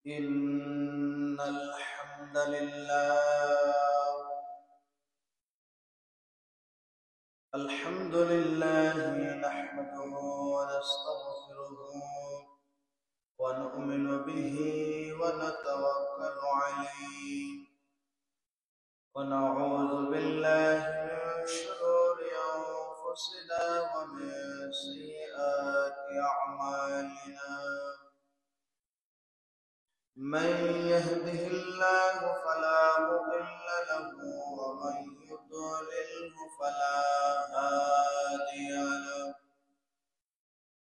إن الحمد لله نحمده ونستغفره ونؤمن به ونتوكل عليه ونعوذ بالله من شرور أنفسنا ومن سيئات أعمالنا من يهده الله فلا مضل له ومن يضلله فلا هادي له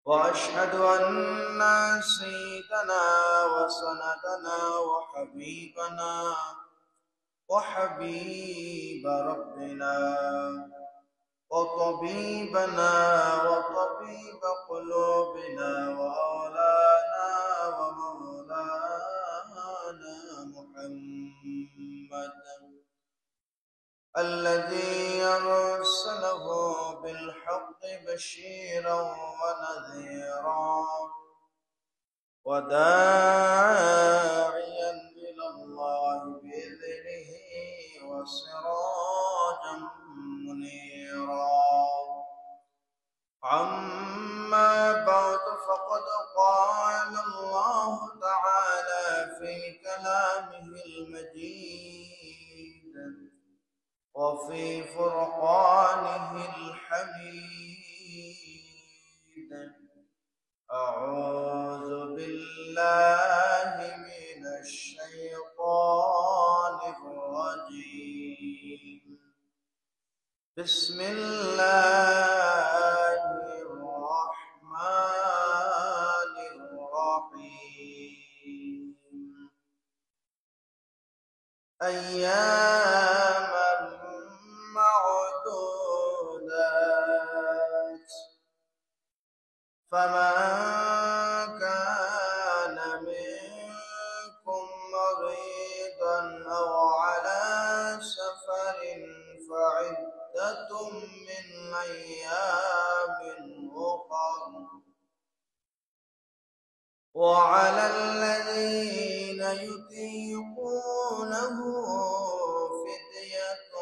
وأشهد أن سيدنا وسندنا وحبيب ربنا وطبيبنا وطبيب قلوبنا ومولانا محمد الذي أرسله بالحق بشيرا ونذيرا وداعيا إلى الله بإذنه وسراجا منيرا أما بعد فقد قال الله تعالى في كلامه المجيد وفي فرقانه الحميد أعوذ بالله من الشيطان الرجيم بسم الله الرحمن الرحيم أياما معدودات فمن كان منكم مريضا أو على سفر فعدة من أيام أخر وعلى الذين يطيقونه فدية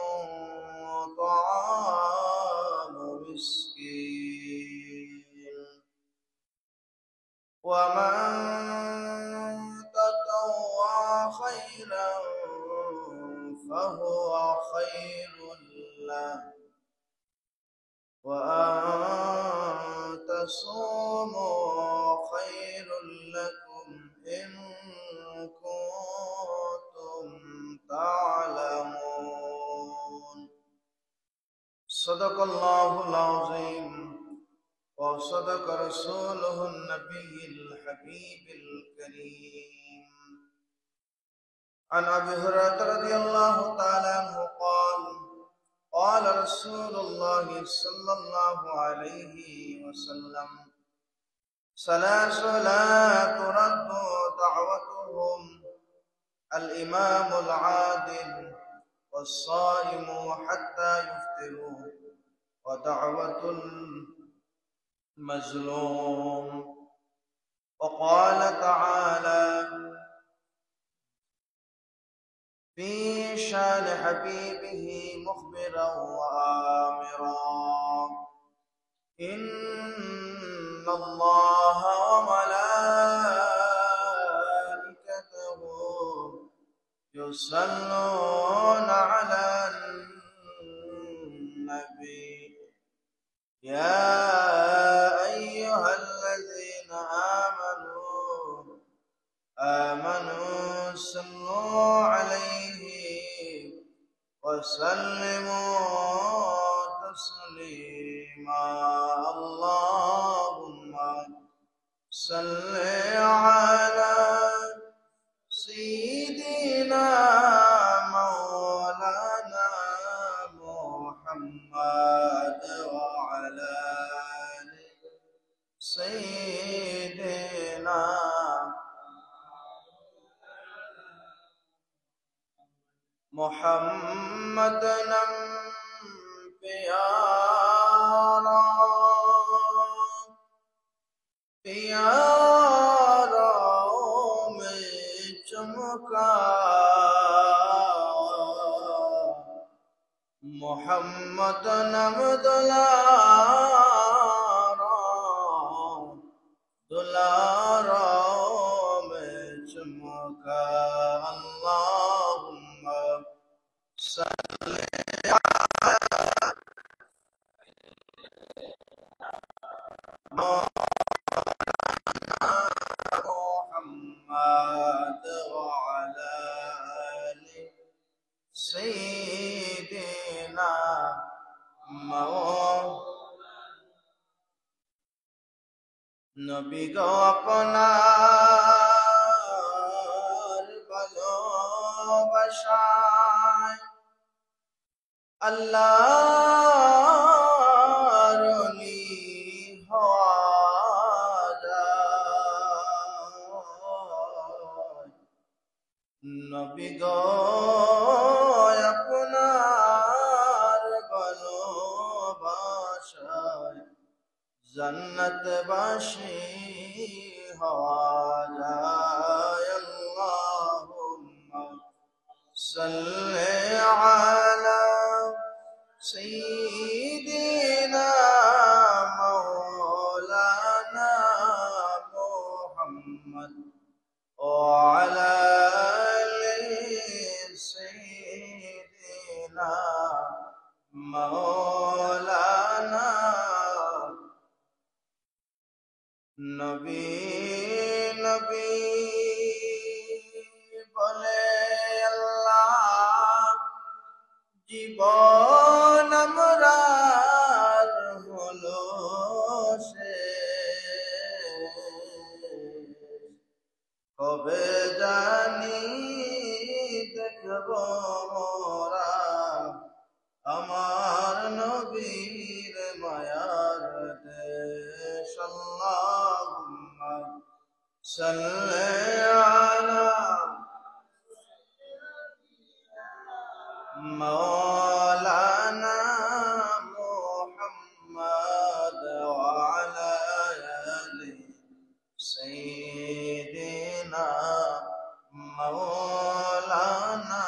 طعام مسكين ومن تطوع خيرا فهو خير له وأن تصوموا خير لكم إن كنتم تعلمون صدق الله العظيم وصدق رسوله النبي الحبيب الكريم عن أبي هريرة رضي الله تعالى عنه قال قال رسول الله صلى الله عليه وسلم ثلاث لا ترد دعوتهم الإمام العادل والصائم حتى يفطروا ودعوة المظلوم وقال تعالى في شان حبيبه مخبرا وآمرا إن الله وملائكته يصلون على النبي يا أيها الذين آمنوا صلوا عليه وسلموا تسليما اللهم صل على سيدنا مولانا محمد وعلى آل سيدنا محمد प्यारा प्यारा में मोहम्मद नम दुलारा दुलारा में चमका अल्लाहुम्मा सल्ली मुहम्मद वअला आलि सय्यिदिना नबी गो আপনার ভালোবাসায় আল্লাহর ওলি হওয়া যায় নবী গো আপনার ভালোবাসায় जन्नतबाशी हवा जाए अल्लाहुम्मा सल्ली अला सय्यिदिना मौलाना मुहम्मद वअला आलि सय्यिदिना मौलाना नबी नबी बोले अल्लाह जीवन আমরার হলো কবে জানি দেখব মোরা আমার নবীর মায়ার দেশ আল্লাহুম্মা সাল্লি আলা মাওলানা মুহাম্মদ ওয়া আলা আলি সাইয়্যিদিনা মাওলানা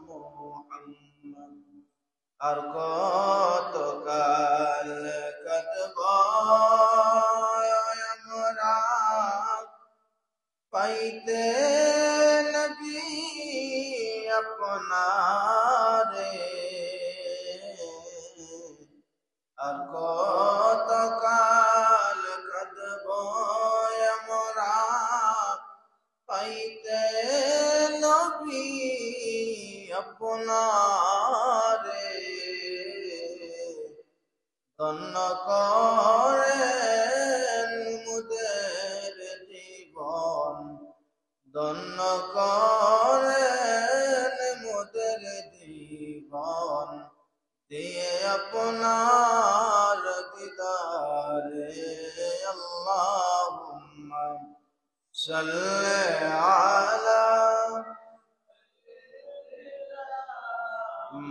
মুহাম্মদ আর কত কাল কাঁদব আমরা পাইতে নবী আপনারে আর কত কাল কাঁদব আমরা পাইতে নবী আপনারে ধন্য করেন মুদের জীবন ধন্য করেন মুদের জীবন দিয়ে আপনার দিদারে আল্লাহুম্মা সাল্লি আলা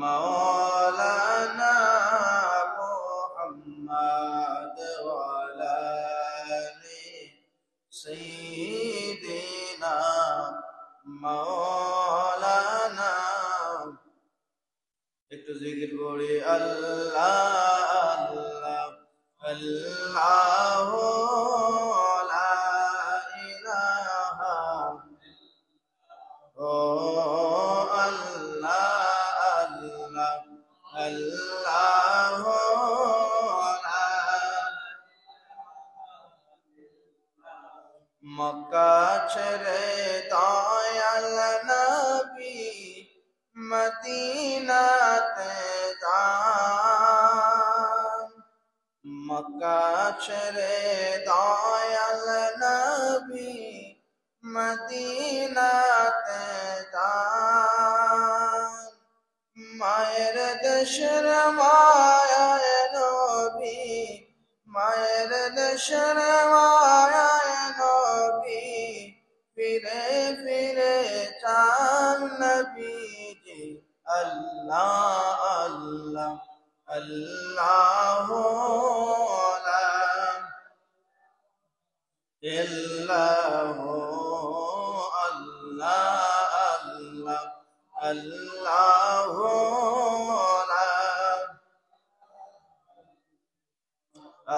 মাওলানা মুহাম্মদ ওয়া আলা আলি সাইয়্যিদিনা মাওলানা একটু জিকির করি আল্লাহ আল্লাহ আল্লাহু লা ইলাহা ও আল্লাহ আল্লাহ মক্কা ছেড়ে দয়াল নবী মদিনাতে যান মক্কা ছেড়ে দয়াল নবী মদিনাতে যান মায়ের দেশের মায়ায় নবী মায়ের দেশের মায়ায় নবী ফিরে ফিরে চান নবীজি আল্লাহ আল্লাহ আল্লাহু লা ইল্লাহু আল্লাহ আল্লাহ আল্লাহু লা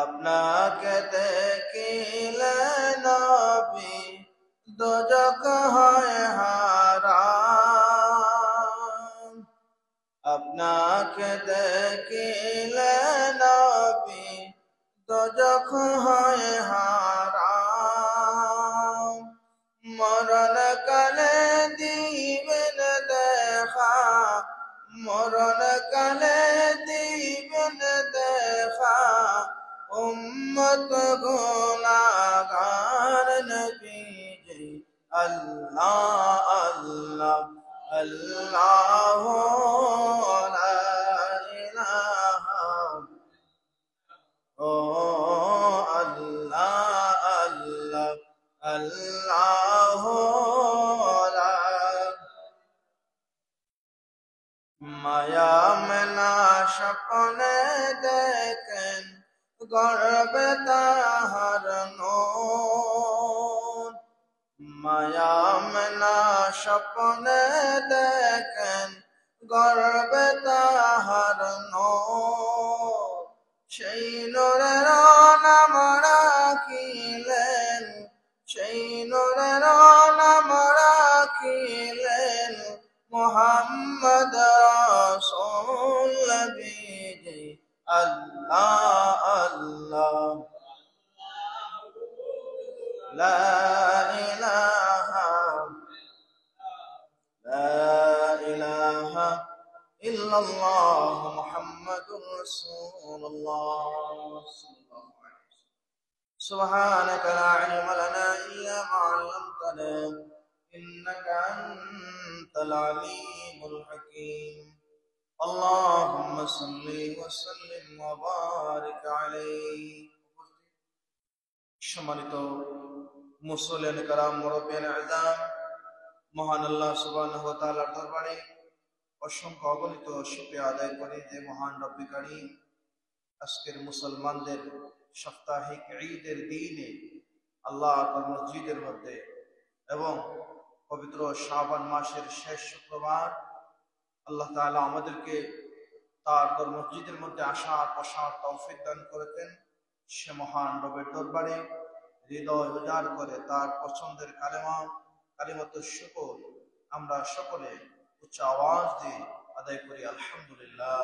আপনাকে দেখিলে নবী দোজখ হয় হারাম। আপনাকে দেখিলে নবী দোজখ হয় হারাম। মরণ কালে দিবেন দেখা, মরণ কালে দিবেন দেখা, উম্মত গুনাহগার নবীজি। আল্লাহ আল্লাহ আল্লাহ লা ইলাহা, ও আল্লাহ আল্লাহ আল্লাহ লা। মায়া মেলা স্বপ্নে দেখেন গর্বে তাহার নূর। মায়া মেলা স্বপ্নে দেখেন গর্বে তাহার নূর। সেই নূরের নাম রাখিলেন, সেই নূরের নাম রাখিলেন মুহাম্মদ রাসূল নবীজি। আল্লাহ আল্লাহ লা ইলাহা, লা ইলাহা ইল্লাল্লাহ মুহাম্মাদুর রাসূলুল্লাহ। সুবহানাকা লা ইলমা লানা ইল্লা মা 'allamtana ইন্নাকা আনতাল আলিমুল হাকীম। আল্লাহুম্মা সাল্লি ওয়া সাল্লিম ওয়া বারিক আলাইহি। সম্মানিত মুসল্লিয়ান কিরাম, মুরব্বিয়ান আযম, মহান আল্লাহ সুবহানাহু ওয়া তাআলার দরবারে অসংখ্য অগণিত শুকরিয়া আদায় করি যে মহান রব্বি কারীম আজকের মুসলমানদের সাপ্তাহিক ঈদের দিনে আল্লাহর মসজিদের মধ্যে এবং পবিত্র শাবান মাসের শেষ শুক্রবার আল্লাহ তাআলা আমাদেরকে তার মসজিদের মধ্যে আসার বসার তৌফিক দান করেছেন। সে মহান রবের দরবারে হৃদয় উজাড় করে তার পছন্দের কালিমাতুশ শুকর আমরা সকলে উচ্চ আওয়াজ দিয়ে আদায় করি আলহামদুলিল্লাহ।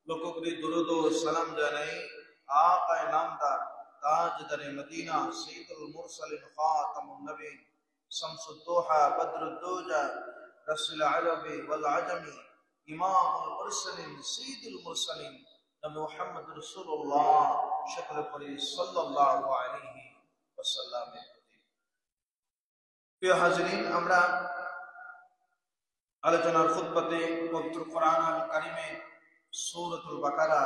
লক্ষ্য করি দুরূদ ও সালাম জানাই আকায়ে নামদার তাজদারে মদিনা সাইয়্যিদুল মুরসালিন খাতামুন নবীন শামসুদ দুহা বদরুদ দুজা রাসূল আরবি ওয়াল আজমি ইমামুল মুরসালিন সাইয়্যিদুল মুরসালিন নবী মুহাম্মদ রাসূলুল্লাহ সকলে পড়ি সাল্লাল্লাহু আলাইহি ওয়াসাল্লাম। প্রিয় হাজরিন, আমরা আলোচনার খুতবাতে পবিত্র কোরআন আল কারিমে সূরাতুল বাকারা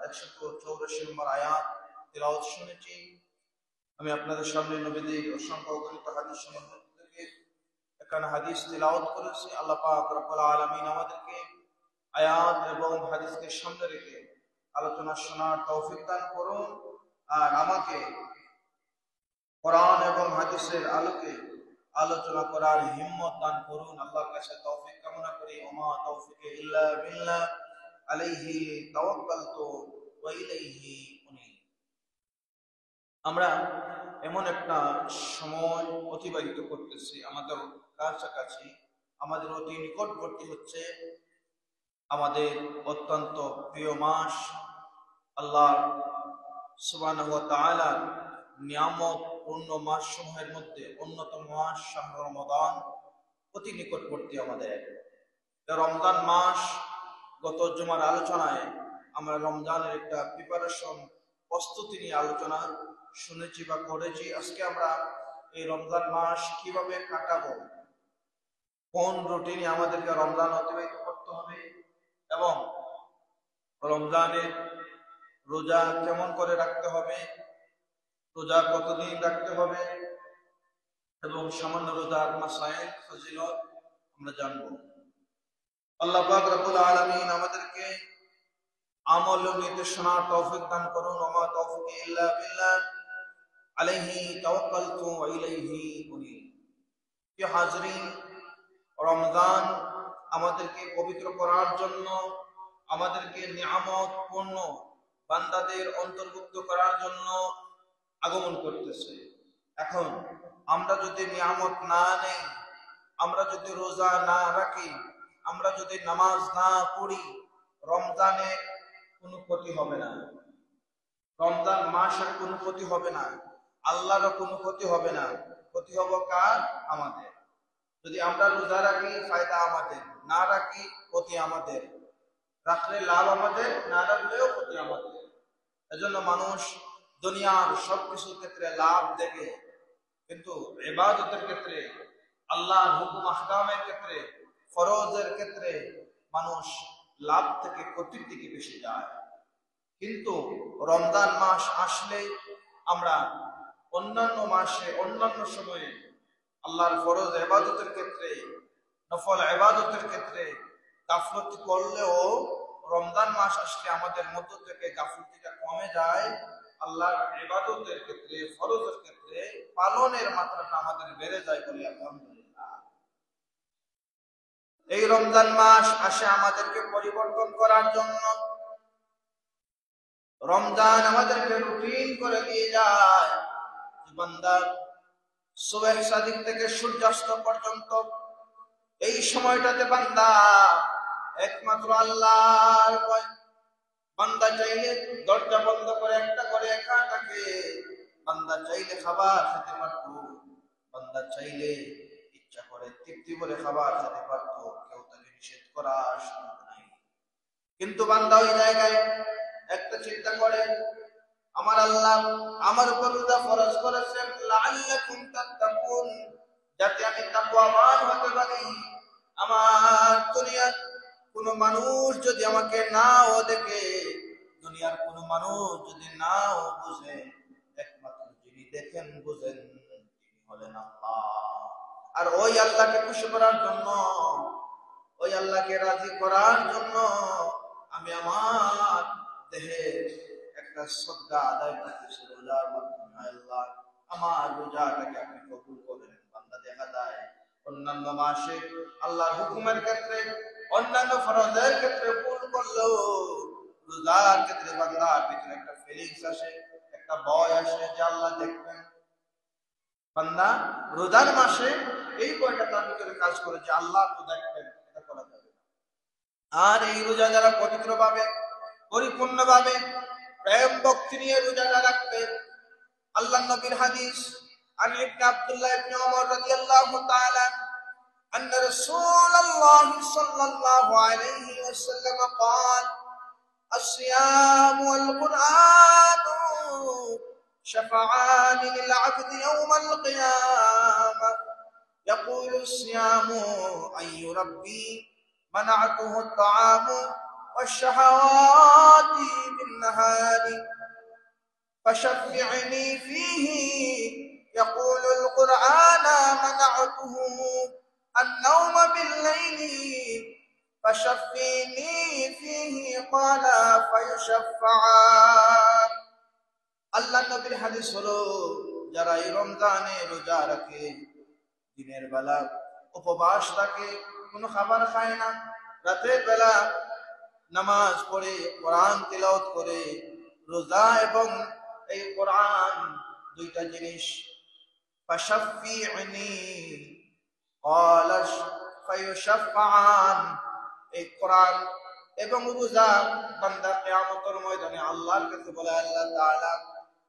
184 নম্বর আয়াত তিলাওয়াত শুনেছি। আমি আপনাদের সামনে নবীদের অসংখ্য অগণিত হাদিস সম্বন্ধে থেকে এখানে হাদিস তিলাওয়াত করেছি। আল্লাহ পাক রব্বুল আলামিন আমাদেরকে আয়াত এবং হাদিসকে সামনে রেখে আলোচনা শোনার তৌফিক দান করুন, আর আমাকে কোরআন এবং হাদিসের আলোকে আলোচনা করার হিম্মত দান করুন। আল্লাহর কাছে তৌফিক কামনা করি। ওমা তৌফিকে ইল্লা বিল্লাহ, আলাইহি তাওয়াক্কালতু ওয়া ইলাইহি উনীব। আমরা এমন একটা সময় অতিবাহিত করতেছি, আমাদের কাছাকাছি, আমাদের অতি নিকটবর্তী হচ্ছে আমাদের অত্যন্ত প্রিয় মাস, আল্লাহ সুবহানাহু ওয়া তাআলার নিয়ামত পূর্ণ মাস সমূহের মধ্যে অন্যতম মাস শাহর রমাদান অতি নিকটবর্তী আমাদের। রমজান মাস, গত জুমার আলোচনায় আমরা রমজানের একটা প্রিপারেশন প্রস্তুতি নিয়ে আলোচনা শুনেছি বা করেছি। আজকে আমরা এই রমজান মাস কিভাবে কাটাবো, কোন রুটিনে আমাদেরকে রমজান অতিবাহিত করতে হবে এবং রমজানের রোজা কেমন করে রাখতে হবে, রোজা কতদিন রাখতে হবে এবং সামান্য রোজার মাসাইল ফজিলত আমরা জানবো। আল্লাহ পাক রব্বুল আলামিন আমাদেরকে আমল ও নির্দেশনার তৌফিক দান করুন। ওমা তৌফিকি ইল্লা বিল্লাহ, আলাইহি তাওয়াক্কালতু ওয়া ইলাইহি উনীব। প্রিয় হাজরিন, রমজান আমাদেরকে পবিত্র করার জন্য, আমাদেরকে নিয়ামত পূর্ণ বান্দাদের অন্তর্ভুক্ত করার জন্য আগমন করতেছে। এখন আমরা যদি নিয়ামত না নেই, আমরা যদি রোজা না রাখি, আমরা যদি নামাজ না পড়ি, রমজানের কোনো ক্ষতি হবে না, রমজান মাসের কোনো ক্ষতি হবে না, আল্লাহরও কোনো ক্ষতি হবে না। ক্ষতি হবে কার? আমাদের। যদি আমরা রোজা রাখি ফায়দা আমাদের, না রাখি ক্ষতি আমাদের। রাখলে লাভ আমাদের, না রাখলেও ক্ষতি আমাদের। এজন্য মানুষ দুনিয়ার সবকিছু ক্ষেত্রে লাভ দেখে, কিন্তু ইবাদতের ক্ষেত্রে, আল্লাহর হুকুম আহকামের ক্ষেত্রে, ফরজের ক্ষেত্রে মানুষ লাভ থেকে ক্ষতির দিকে বেশি যায়। কিন্তু রমজান মাস আসলে আমরা অন্যান্য মাসে, অন্যান্য সময়ে আল্লাহর ফরজ ইবাদতের ক্ষেত্রে, নফল ইবাদতের ক্ষেত্রে গাফলতি করলেও রমজান মাস আসলে আমাদের মধ্য থেকে গাফলতিটা কমে যায়। আল্লাহর ইবাদতের ক্ষেত্রে, ফরজের ক্ষেত্রে পালনের মাত্রাটা আমাদের বেড়ে যায় বলে আলহামদুলিল্লাহ। এই রমজান মাস আসে আমাদেরকে পরিবর্তন করার জন্য। রমজান আমাদেরকে রুটিন করে দিয়ে যায়। বান্দা সুবহ সাদিক থেকে সূর্যাস্ত পর্যন্ত এই সময়টাতে বান্দা একমাত্র আল্লাহর ভয়। বান্দা চাইলে দরজা বন্ধ করে একটা করে একা থাকে, বান্দা চাইলে খাবার খেতে পারত, বান্দা চাইলে ইচ্ছা করে তৃপ্তি করে খাবার খেতে পারত, কেউ তাকে নিষেধ করার সুযোগ নাই। কিন্তু বান্দা ওই জায়গায় একটা চিন্তা করে, আমার আল্লাহ আমার উপর রোজা ফরজ করেছেন লাআল্লাকুম তাত্তাকুন, যাতে আমি তাকওয়াবান হতে পারি। আমার দুনিয়ার কোন মানুষ যদি আমাকে নাও দেখে, দুনিয়ার কোন মানুষ যদি নাও বুঝে, একমাত্র যিনি দেখেন বুঝেন তিনি হলেন আল্লাহ। আর ওই আল্লাহকে খুশি করার জন্য, ওই আল্লাহকে রাজি করার জন্য আমি আমার দেহে একটা সদকা আদায় করতেছি রোজার মাধ্যমে। আল্লাহ আমার রোজাটাকে আপনি কবুল করেন। বান্দা দেখা যায় অন্যান্য মাসে আল্লাহর হুকুমের ক্ষেত্রে, অন্যান্য ফরজের ক্ষেত্রে ভুল করলেও রোজার ক্ষেত্রে বান্দার ভিতরে একটা ফিলিংস আসে, একটা ভয় আসে যে আল্লাহ দেখবেন। বান্দা রোজার মাসে এই ভয়টা তার ভিতরে কাজ করে যে আল্লাহ তো দেখবেন, এটা করা যাবে। আর এই রোজা যারা পবিত্রভাবে, পরিপূর্ণভাবে প্রেম ভক্তি নিয়ে রোজাটা রাখবে, আল্লাহ নবীর হাদিস عن ابن عبد الله بن عمر رضي الله تعالى أن رسول الله صلى الله عليه وسلم قال الصيام والقرآن شفعان للعبد يوم القيامة يقول الصيام أي ربي منعته الطعام والشهوات بالنهار فشفعني فيه يقول القرآن منعته النوم بالليل فشفيني فيه قال فيشفعان। আল্লাহ নবীর হাদিস হলো, যারা এই রমজানে রোজা রাখে, দিনের বেলা উপবাস থাকে, কোনো খাবার খায় না, রাতের বেলা নামাজ পড়ে, কোরআন তিলাওয়াত করে, রোজা এবং এই কোরআন দুইটা জিনিস, ফাশাফিউনি ক্বালা ফায়ুশাফআন, এই কোরআন এবং রোজা বান্দা কিয়ামতের ময়দানে আল্লাহর কাছে বলে, আল্লাহ তাআলা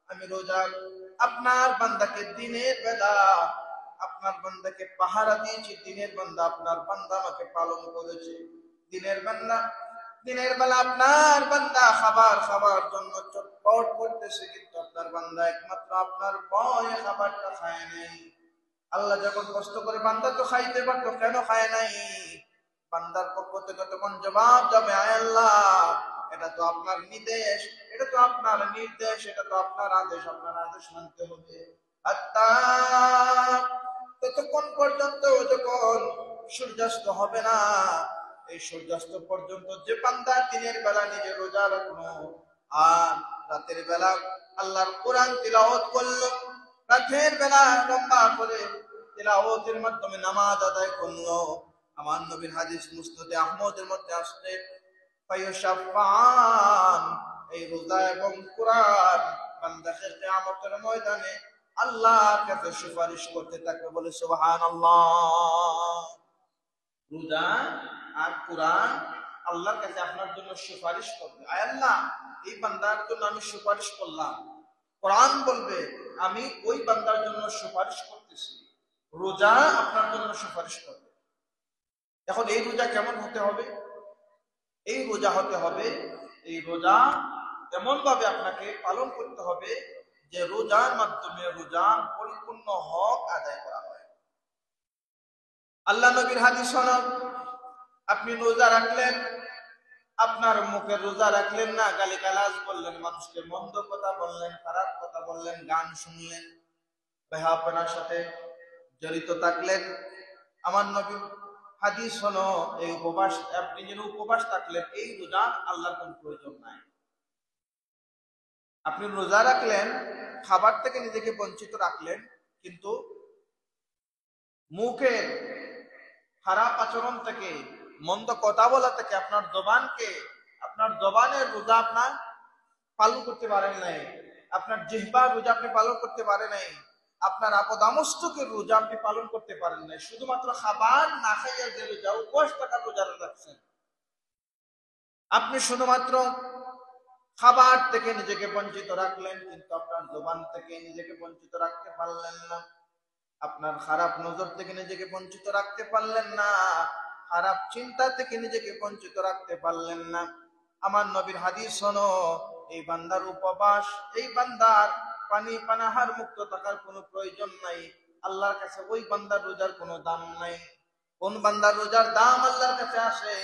আমি রোজা আপনার বান্দাকে দিনের বেলা, আপনার বান্দাকে পাহারা দিয়েছি, দিনের বান্দা আপনার বান্দা আমাকে পালন করেছে। দিনের বেলা আপনার বান্দা খাবার খাবার জন্য চটপট করতেছে, কিন্তু আপনার বান্দা একমাত্র আপনার ভয়ে খাবারটা খায় নাই। আল্লাহ যখন কষ্ট করে, বান্দা তো খাইতে পারতো, কেন খায় নাই? বান্দার পক্ষ থেকে তখন জবাব যাবে, আয় আল্লাহ এটা তো আপনার নির্দেশ, এটা তো আপনার নির্দেশ, এটা তো আপনার আদেশ, আপনার আদেশ মানতে হবে। ততক্ষণ পর্যন্ত যখন সূর্যাস্ত হবে না, এই সূর্যাস্ত পর্যন্ত যে বান্দা দিনের বেলা নিজের রোজা রাখলো আর রাতের বেলা আল্লাহর কোরআন তিলাওয়াত করলো, রাতের বেলা লম্বা করে তিলাওয়াতের মাধ্যমে নামাজ আদায় করলো, আমার নবীর হাদিস মুসনাদে আহমদের মধ্যে আসছে, ফায়ুশাফান এই রোজা এবং কোরআন বান্দাকে কিয়ামতের ময়দানে আল্লাহর কাছে সুপারিশ করতে থাকবে, বলে সুবহানাল্লাহ। রোজা আর কোরআন আল্লাহর কাছে আপনার জন্য সুপারিশ করবে। আয় আল্লাহ, এই বান্দার জন্য আমি সুপারিশ করলাম। কোরআন বলবে আমি ওই বান্দার জন্য সুপারিশ করতেছি। রোজা আপনার জন্য সুপারিশ করবে। এখন এই রোজা কেমন হতে হবে? এই রোজা হতে হবে, এই রোজা এমন ভাবে আপনাকে পালন করতে হবে যে রোজার মাধ্যমে রোজার পরিপূর্ণ হক আদায় করা হয়। আল্লাহ নবীর হাদিস হলো, আপনি রোজা রাখলেন, আপনার মুখে রোজা রাখলেন না, গালিগালাজ করলেন, মানুষকে মন্দ কথা বললেন, খারাপ কথা বললেন, গান শুনলেন, বেহাপনার সাথে জড়িত থাকলেন। আমার নবীর হাদিস হলো, এই উপবাস, আপনি যেন উপবাস থাকলেন, এই রোজা আল্লাহর কোন প্রয়োজন নাই। আপনি রোজা রাখলেন, খাবার থেকে নিজেকে বঞ্চিত রাখলেন, কিন্তু মুখের খারাপ আচরণ থেকে, মন্দ কথা বলা থেকে আপনার জবানের রোজা আপনার পালন করতে পারেন নাই, আপনার জিহ্বার রোজা আপনি পালন করতে পারেন নাই, আপনার আপদামস্তকের রোজা আপনি পালন করতে পারেন নাই। শুধুমাত্র খাবার না খাইয়া যে রোজা, উপবাস থাকার রোজা রাখছেন, আপনি শুধুমাত্র খাবার থেকে নিজেকে বঞ্চিত রাখলেন, কিন্তু আপনার জবান থেকে নিজেকে বঞ্চিত রাখতে পারলেন না, আপনার খারাপ নজর থেকে নিজেকে বঞ্চিত রাখতে পারলেন না, খারাপ চিন্তা থেকে নিজেকে বঞ্চিত রাখতে পারলেন না। আমার নবীর হাদিস হলো, এই বান্দার উপবাস, এই বান্দার পানি পানাহার মুক্ত থাকার কোনো প্রয়োজন নাই। আল্লাহর কাছে ওই বান্দার রোজার কোনো দাম নাই। কোন বান্দার রোজার দাম আল্লাহর কাছে আসে?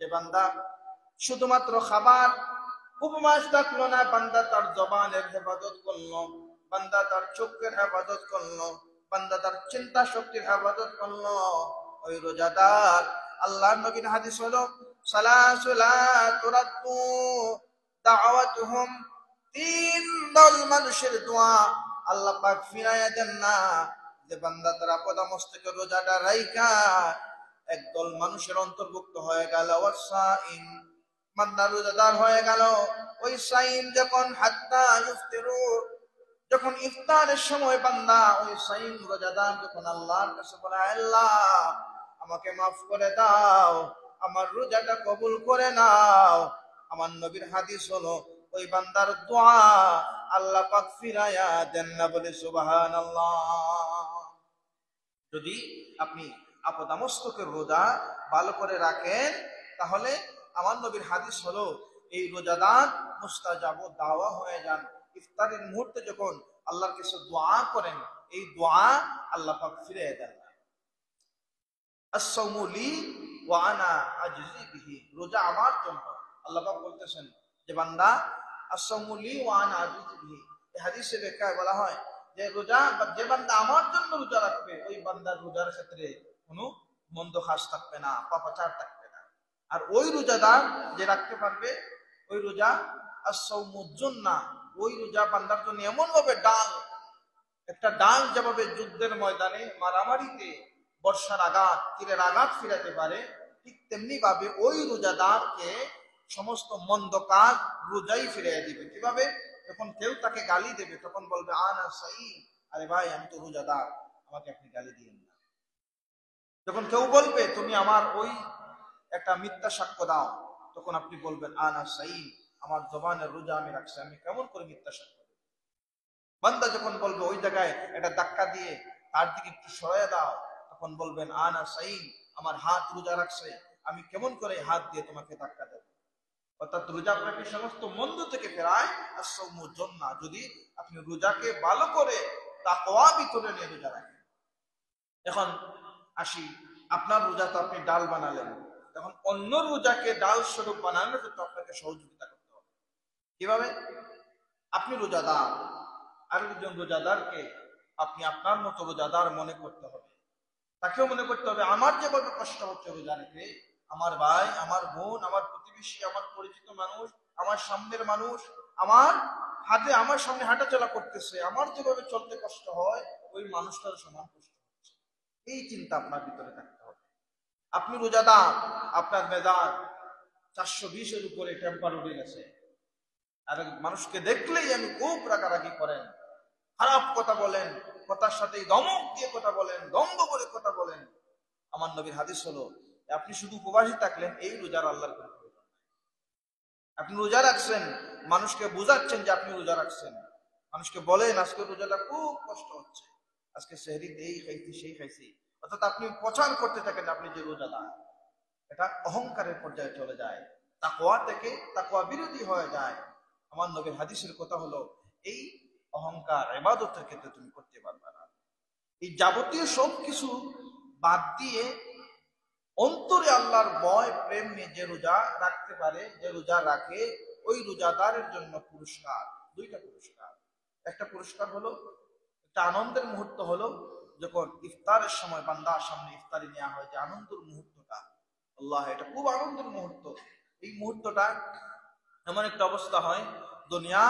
যে বান্দা শুধুমাত্র খাবার উপবাস থাকলো না, বান্দা তার জবানের হেফাজত করলো, বান্দা তার চোখের হেফাজত করলো, বান্দা তার চিন্তা শক্তির হেফাজত করলো, ওই রোজাদার, আল্লাহর নবীর হাদিস হলো, সালাসুলা তুরাদ্দু দাওয়াতুহুম, তিন দল মানুষের দোয়া আল্লাহ পাক ফিরাইয়া দেন না। যে বান্দা তার আপদামস্তকে রোজাটা রাইখা একদল মানুষের অন্তর্ভুক্ত হয়ে গেল, ওয়াসাইম, বান্দা রোজাদার হয়ে গেল। ওই সাইম যখন হাত্তা ইফতিরু, যখন ইফতারের সময় বান্দা, ওই সাইম রোজাদার যখন আল্লাহর কাছে বলে, আল্লাহ আমাকে মাফ করে দাও, আমার রোজাটা কবুল করে নাও, আমার নবীর হাদিস হলো, ওই বান্দার দোয়া আল্লাহ পাক ফিরাইয়া দেন না, বলে সুবহানাল্লাহ। যদি আপনি আপদামস্তকের রোজা ভালো করে রাখেন, তাহলে আমার নবীর হাদিস হলো, এই রোজাদার মুস্তাজাবু দাওয়া হয়ে যান। ইফতারের মুহূর্তে যখন আল্লাহর কাছে দোয়া করেন, এই দোয়া আল্লাহ পাক ফিরিয়ে দেন। আস-সাওমু লি ওয়া আনা আজজি বিহি, রোজা আমার জন্য। আল্লাহ পাক বলতেছেন যে বান্দা, আস-সাওমু লি ওয়া আনা আজজি বিহি, এই হাদিসে ব্যাখ্যায় বলা হয় যে রোজা, যে বান্দা আমার জন্য রোজা রাখবে, ওই বান্দার রোজার ক্ষেত্রে কোনো মন্দ খাস থাকবে না, পাপাচার থাকবে না। আর ওই রোজাদার যে রাখতে পারবে, ওই রোজা আস-সাওমুজ জান্নাহ, ওই রোজা বান্দার জন্য এমন ভাবে ডাল, একটা ডাল যেভাবে যুদ্ধের ময়দানে মারামারিতে বর্ষার আঘাত, তীরের আঘাত ফিরাতে পারে, ঠিক তেমনি ভাবে ওই রোজাদারকে সমস্ত মন্দ কাজ রোজাই ফিরিয়ে দিবে। কিভাবে? যখন কেউ তাকে গালি দেবে, তখন বলবে, আনা সাঈম, আরে ভাই আমি তো রোজাদার, আমাকে আপনি গালি দিয়েন না। যখন কেউ বলবে তুমি আমার ওই একটা মিথ্যা সাক্ষ্য দাও, তখন আপনি বলবেন, আনা সাঈম, আমার জবানের রোজা আমি রাখছি, আমি কেমন করে মিথ্যা সাক্ষ্য দেব। বান্দা যখন বলবে ওই জায়গায় একটা ধাক্কা দিয়ে তার দিকে একটু সরাইয়া দাও, তখন বলবেন, আনা সাঈম, আমার হাত রোজা রাখছে, আমি কেমন করে হাত দিয়ে তোমাকে ধাক্কা দেব। অর্থাৎ রোজা আপনাকে সমস্ত মন্দ থেকে ফেরায়। আস-সাওমু জান্নাহ, যদি আপনি রোজাকে ভালো করে তাকওয়া ভিতরে নিয়ে রোজা রাখেন। এখন আসি, আপনার রোজা তো আপনি ডাল বানালেন, এখন অন্য রোজাকে ডাল স্বরূপ বানানোর ক্ষেত্রে আপনাকে সহযোগিতা করতে হবে। কিভাবে? আপনি রোজাদার, আরেকজন রোজাদারকে আপনি আপনার মতো রোজাদার মনে করতে হবে। তাকেও মনে করতে হবে, আমার যেভাবে কষ্ট হচ্ছে রোজা রেখে, আমার ভাই, আমার বোন, আমার প্রতিবেশী, আমার পরিচিত মানুষ, আমার সামনের মানুষ, আমার সামনে হাঁটাচলা করতেছে, আমার যেভাবে চলতে কষ্ট হয়, ওই মানুষটার সমান কষ্ট হচ্ছে। এই চিন্তা আপনার ভিতরে থাকতে হবে। আপনি রোজাদার, আপনার মেজাজ 420-এর উপরে টেম্পার উঠে গেছে, আর মানুষকে দেখলেই আমি খুব রাগারাগি করেন, খারাপ কথা বলেন, কথার সাথে দমক দিয়ে কথা বলেন, দ্বন্দ্ব করে কথা বলেন। আমার নবীর হাদিস হলো, আপনি শুধু উপবাসী থাকলেন, এই রোজার আল্লাহর কোনো প্রয়োজন নাই। আপনি রোজা রাখছেন, মানুষকে বুঝাচ্ছেন যে আপনি রোজা রাখছেন, মানুষকে বলেন আজকে রোজাটা খুব কষ্ট হচ্ছে, আজকে সেহরি এই খাইছি সেই খাইছি, অর্থাৎ আপনি প্রচার করতে থাকেন আপনি যে রোজাদার। এটা অহংকারের পর্যায়ে চলে যায়, তাকওয়া থেকে তাকওয়া বিরোধী হয়ে যায়। আমার নবীর হাদিসের কথা হলো, এই অহংকার ইবাদতের ক্ষেত্রে তুমি করতে পারবে না। এই যাবতীয় সব কিছু বাদ দিয়ে অন্তরে আল্লাহর ভয় প্রেম নিয়ে যে রোজা রাখতে পারে, যে রোজা রাখে, ওই রোজাদারের জন্য পুরস্কার, দুইটা পুরস্কার। একটা পুরস্কার হলো, একটা আনন্দের মুহূর্ত হলো যখন ইফতারের সময় বান্দার সামনে ইফতারি নেওয়া হয়, যে আনন্দের মুহূর্তটা, আল্লাহ এটা খুব আনন্দের মুহূর্ত। এই মুহূর্তটা এমন একটা অবস্থা হয়, দুনিয়া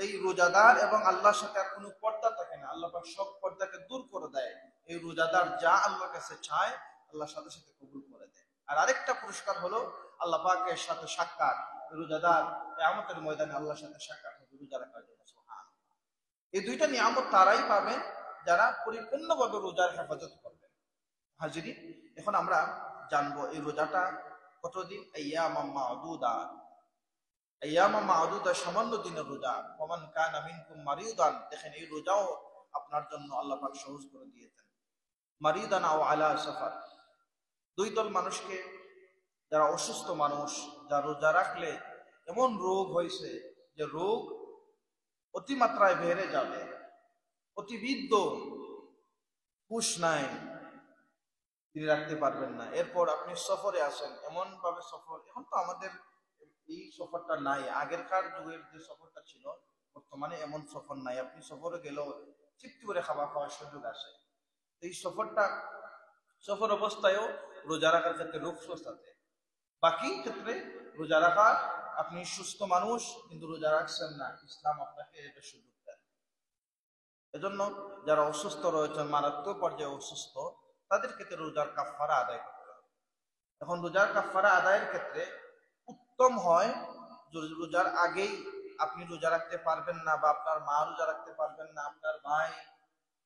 এই রোজাদার এবং আল্লাহর সাথে আর কোনো পর্দা থাকে না, আল্লাহ পাক সব পর্দাকে দূর করে দেয়। এই রোজাদার যা আল্লাহর কাছে চায় আল্লাহর সাথে সাথে কবুল করে দেয়। আর আরেকটা পুরস্কার হলো আল্লাহ পাকের সাথে সাক্ষাৎ। রোজাদার কিয়ামতের ময়দানে আল্লাহর সাথে সাক্ষাৎ হবে রোজা রাখার জন্য। সুবহানাল্লাহ। এই দুইটা নিয়ামত তারাই পাবেন যারা পরিপূর্ণভাবে রোজার হেফাজত করবেন। হাজিরি, এখন আমরা জানবো এই রোজাটা কতদিন। আইয়ামাম মা'দুদা, আইয়ামাম মা'দুদা সামান্য দিনের রোজা। ওমান কানা মিনকুম মারিদান, দেখেন এই রোজাও আপনার জন্য আল্লাহ পাক সহজ করে দিয়েছেন। মারিদান আও আলা সাফার, দুই দল মানুষকে, যারা অসুস্থ মানুষ, যারা রোজা রাখলে এমন রোগ হয়েছে যে রোগ অতিমাত্রায় বেড়ে যাবে, অতিবৃদ্ধ, হুঁশ নাই, তিনি রাখতে পারবেন না। এরপর আপনি সফরে আসেন, এমন ভাবে সফর, এখন তো আমাদের এই সফরটা নাই, আগেরকার যুগের যে সফরটা ছিল, বর্তমানে এমন সফর নাই। আপনি সফরে গেলেও তৃপ্তি করে খাবার খাওয়ার সুযোগ আসে। এই সফর অবস্থায়ও রোজা রাখার ক্ষেত্রে রুখসত আছে। বাকি ক্ষেত্রে রোজা রাখা, আপনি সুস্থ মানুষ কিন্তু রোজা রাখছেন না, ইসলাম আপনাকে এটা সুযোগ দেয়। এজন্য যারা অসুস্থ রয়েছেন, মারাত্মক পর্যায়ে অসুস্থ, তাদের ক্ষেত্রে রোজার কাফারা আদায় করতে হবে। এখন রোজার কাফারা আদায়ের ক্ষেত্রে উত্তম হয় রোজার আগেই আপনি রোজা রাখতে পারবেন না, বা আপনার মা রোজা রাখতে পারবেন না, আপনার ভাই,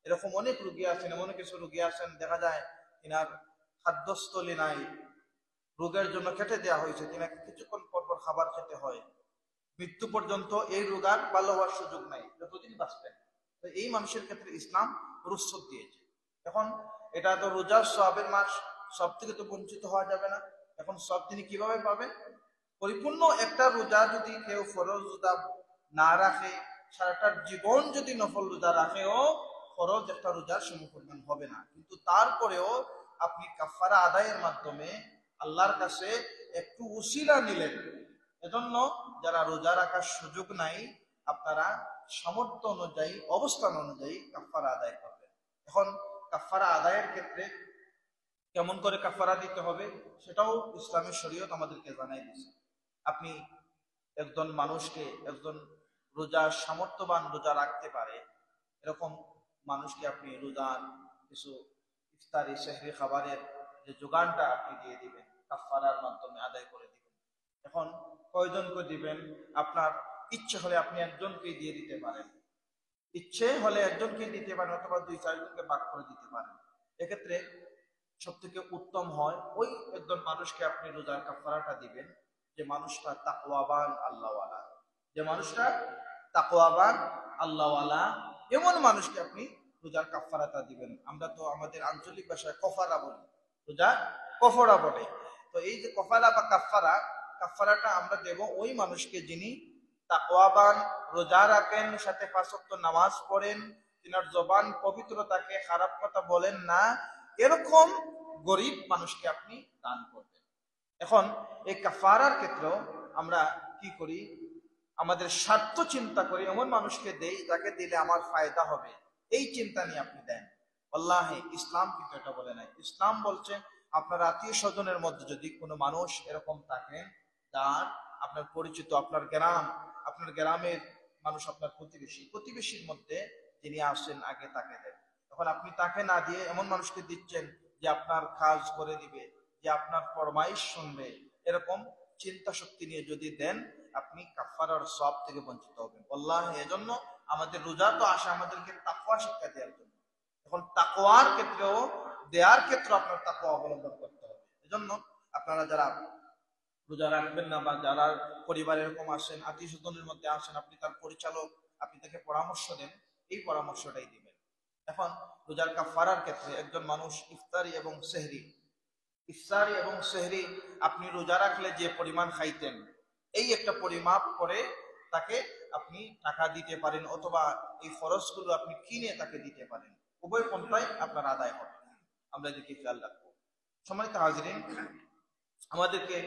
এরকম অনেক রোগী আছেন, এমন কিছু রোগী আছেন দেখা যায় তিনার খাদ্যস্থলী নাই, রোগের জন্য কেটে দেওয়া হয়েছে, তিনাকে কিছুক্ষণ পর পর খাবার খেতে হয়, মৃত্যু পর্যন্ত এই রোগার ভালো হওয়ার সুযোগ নাই, যতদিন বাঁচবেন। তো এই মানুষের ক্ষেত্রে ইসলাম রুখসত দিয়েছে। এখন এটা তো রোজার সওয়াবের মাস, সব থেকে তো বঞ্চিত হওয়া যাবে না। এখন সব তিনি কিভাবে পাবেন? পরিপূর্ণ একটা রোজা যদি কেউ ফরজ রোজা না রাখে, সারাটা জীবন যদি নফল রোজা রাখেও ফরজ একটা রোজার সমপরিমাণ হবে না। কিন্তু তারপরেও আপনি কাফারা আদায়ের মাধ্যমে আল্লাহর কাছে একটু উসিলা নিলেন। এজন্য যারা রোজা রাখার সুযোগ নাই, আপনারা সামর্থ্য অনুযায়ী, অবস্থান অনুযায়ী কাফারা আদায় করবেন। এখন কাফারা আদায়ের ক্ষেত্রে কেমন করে কাফারা দিতে হবে সেটাও ইসলামের শরীয়ত আমাদেরকে জানাই দিয়েছে। আপনি একজন মানুষকে, একজন রোজা সামর্থ্যবান, রোজা রাখতে পারে এরকম মানুষকে আপনি রোজার কিছু ইফতারি সেহরি খাবারের যে যোগানটা আপনি দিয়ে দিবেন, কাফারার মাধ্যমে আদায় করে দিবেন। এখন কয়জনকে দিবেন? আপনার ইচ্ছে হলে আপনি একজনকে দিয়ে দিতে পারেন, ইচ্ছে হলে একজনকে দিতে পারেন, অথবা 2-4 জনকে ভাগ করে দিতে পারেন। এক্ষেত্রে সব থেকে উত্তম হয় ওই একজন মানুষকে আপনি রোজার কাফারাটা দিবেন যে মানুষটা তাকওয়াবান আল্লাহওয়ালা, যে মানুষটা তাকওয়াবান আল্লাহওয়ালা, এমন মানুষকে আপনি রোজার কাফারাটা দিবেন। আমরা তো আমাদের আঞ্চলিক ভাষায় কফারা বলি, রোজা কফরা বলে। তো এই যে কফারা বা কাফারাটা আমরা দেব ওই মানুষকে যিনি তাকওয়াবান, রোজা রাখেন, সাথে 5 ওয়াক্ত নামাজ পড়েন, তিনার জবান পবিত্র থাকে, খারাপ কথা বলেন না, এরকম গরিব মানুষকে আপনি দান করবেন। এখন এই কাফারার ক্ষেত্রেও আমরা কি করি? আমাদের স্বার্থ চিন্তা করি, এমন মানুষকে দেই যাকে দিলে আমার ফায়দা হবে, এই চিন্তা নিয়ে আপনি দেন। আল্লাহে ইসলাম কিন্তু এটা বলে নাই। ইসলাম বলছে আপনার আত্মীয় স্বজনের মধ্যে যদি কোনো মানুষ এরকম থাকেন, যার আপনার পরিচিত, আপনার গ্রামের মানুষ, আপনার প্রতিবেশীর মধ্যে যিনি আসেন আগে তাকে দেন। তখন আপনি তাকে না দিয়ে এমন মানুষকে দিচ্ছেন যে আপনার কাজ করে দিবে, যে আপনার ফরমাইশ শুনবে, এরকম চিন্তা শক্তি নিয়ে যদি দেন, আপনি কাফারার সওয়াব থেকে বঞ্চিত হবেন। আল্লাহ এজন্য আমাদের রোজা তো আসে আমাদেরকে তাকওয়া শিক্ষা দেওয়ার জন্য। এখন তাকওয়ার ক্ষেত্রেও দেওয়ার ক্ষেত্রে আপনার তাকওয়া অবলম্বন করতে হবে। এজন্য আপনারা যারা রোজা রাখবেন না বা যারা পরিবার এরকম আসেন, আত্মীয় স্বজনের মধ্যে আসেন, আপনি তার পরিচালক, আপনি তাকে পরামর্শ দেন, এই পরামর্শটাই দিবেন। এখন রোজার কাফারার ক্ষেত্রে একজন মানুষ ইফতারি এবং সেহরি আপনি রোজা রাখলে যে পরিমাণ খাইতেন এই একটা পরিমাপ করে তাকে আপনি টাকা দিতে পারেন, অথবা এই খরচগুলো আপনি কিনে তাকে দিতে পারেন। উভয় পন্থায় আপনার আদায় হবে। আমরা এদিকে খেয়াল রাখবো। সম্মানিত হাজিরিন, আমাদেরকে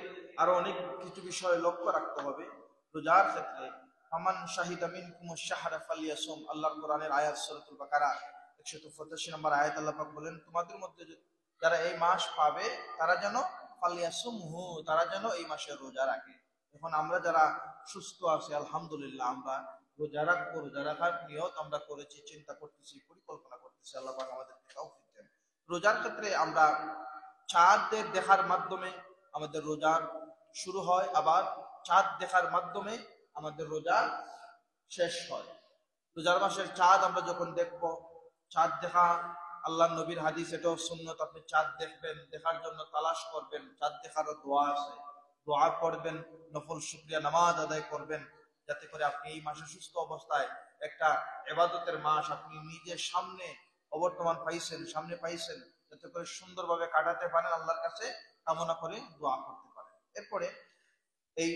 আরো অনেক কিছু বিষয় লক্ষ্য রাখতে হবে রোজার ক্ষেত্রে। ফামান শাহিদা মিনকুমুশ শাহরা ফালিয়াসুম, আল্লাহর কোরআনের আয়াত সূরাতুল বাকারা 185 নম্বর আয়াত। আল্লাহ পাক বলেন, তোমাদের মধ্যে যারা এই মাস পাবে তারা যেন ফালিয়াসুমহু, তারা যেন এই মাসে রোজা রাখে। এখন আমরা যারা সুস্থ আছি আলহামদুলিল্লাহ, আমরা রোজা রাখবো, রোজা রাখার নিয়ত আমরা করেছি, চিন্তা করতেছি, পরিকল্পনা করতেছি। আল্লাহ পাক আমাদেরকে তৌফিক দেন। রোজার ক্ষেত্রে আমরা চাঁদের দেখার মাধ্যমে আমাদের রোজা শুরু হয়, আবার চাঁদ দেখার মাধ্যমে আমাদের রোজা শেষ হয়। রোজার মাসের চাঁদ আমরা যখন দেখব, চাঁদ দেখা আল্লাহ নবীর হাদিস, এটাও সুন্নত। আপনি চাঁদ দেখবেন, দেখার জন্য তালাশ করবেন, চাঁদ দেখারও দোয়া আছে, দোয়া করবেন, নফল শুকরিয়া নামাজ আদায় করবেন, যাতে করে আপনি এই মাসে সুস্থ অবস্থায় একটা ইবাদতের মাস আপনি নিজের সামনে অবর্তমান পাইছেন, সামনে পাইছেন, যাতে করে সুন্দরভাবে কাটাতে পারেন, আল্লাহর কাছে কামনা করে দোয়া করতে পারেন। এরপরে এই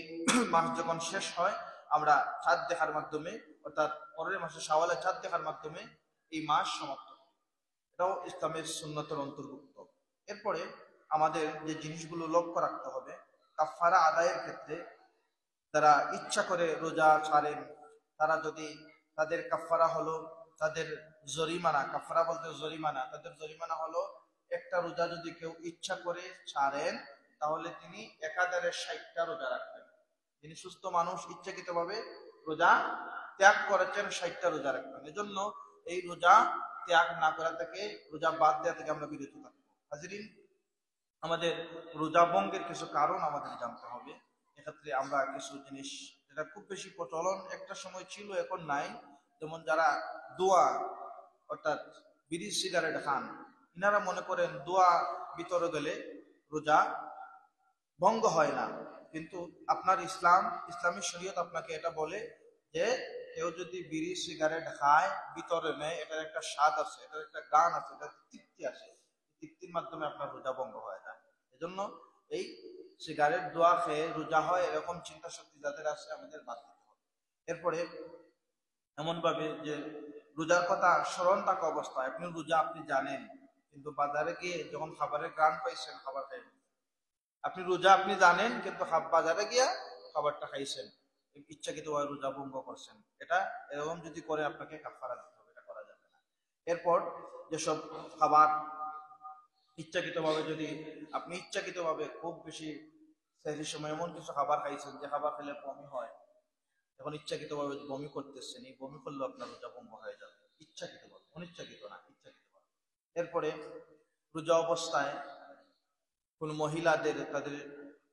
মাস যখন শেষ হয়, আমরা চাঁদ দেখার মাধ্যমে, অর্থাৎ পরের মাসে শাওয়ালে চাঁদ দেখার মাধ্যমে এই মাস সমাপ্ত হয়। এটাও ইসলামের সুন্নতের অন্তর্ভুক্ত। এরপরে আমাদের যে জিনিসগুলো লক্ষ্য রাখতে হবে কাফারা আদায়ের ক্ষেত্রে, যারা ইচ্ছা করে রোজা ছাড়েন, তারা যদি তাদের কাফারা হলো তাদের জরিমানা, কাফারা বলতে জরিমানা, তাদের জরিমানা হলো একটা রোজা যদি কেউ ইচ্ছা করে ছাড়েন তাহলে তিনি একাধারে 60টা রোজা রাখবেন। যিনি সুস্থ মানুষ ইচ্ছাকৃতভাবে রোজা ত্যাগ করেছেন 60টা রোজা রাখবেন। এজন্য এই রোজা ত্যাগ না করা থেকে, রোজা বাদ দেওয়া থেকে আমরা বিরত থাকবো। হাজিরিন, আমাদের রোজা ভঙ্গের কিছু কারণ আমাদের জানতে হবে। এক্ষেত্রে আমরা কিছু জিনিস যেটা খুব বেশি প্রচলন একটা সময় ছিল, এখন নাই, যেমন যারা দোয়া অর্থাৎ বিড়ি সিগারেট খান, ইনারা মনে করেন দোয়া ভিতরে গেলে রোজা ভঙ্গ হয় না। কিন্তু আপনার ইসলামী শরীয়ত আপনাকে এটা বলে যে কেউ যদি বিড়ি সিগারেট খায়, ভিতরে নেয়, এটার একটা স্বাদ আছে, এটার একটা গান আছে, এটার তৃপ্তি আছে, তৃপ্তির মাধ্যমে আপনার রোজা ভঙ্গ হয়ে যায়। এজন্য এই সিগারেট দোয়া খেয়ে রোজা হয় এরকম চিন্তা শক্তি যাদের আছে আমাদের বাদ দিতে হবে। এরপরে এমন ভাবে যে রোজার কথা স্মরণ থাকা অবস্থায়, আপনি রোজা আপনি জানেন, কিন্তু বাজারে গিয়ে যখন খাবারের গ্রান পাইছেন খাবার খাই, আপনি রোজা আপনি জানেন কিন্তু বাজারে গিয়া খাবারটা খাইছেন, ইচ্ছাকৃতভাবে রোজা ভঙ্গ করছেন, এটা এরকম যদি করে আপনাকে কাফারা দিতে হবে, এটা করা যাবে না। এরপর যেসব খাবার ইচ্ছাকৃতভাবে, যদি আপনি ইচ্ছাকৃতভাবে খুব বেশি সেই সময় এমন কিছু খাবার খাইছেন যে খাবার খেলে বমি হয়, এখন ইচ্ছাকৃতভাবে বমি করতেছেন, এই বমি করলেও আপনার রোজা ভঙ্গ হয়ে যাবে, ইচ্ছাকৃতভাবে, অনিচ্ছাকৃত না, ইচ্ছাকৃতভাবে। এরপরে রোজা অবস্থায় কোন মহিলাদের তাদের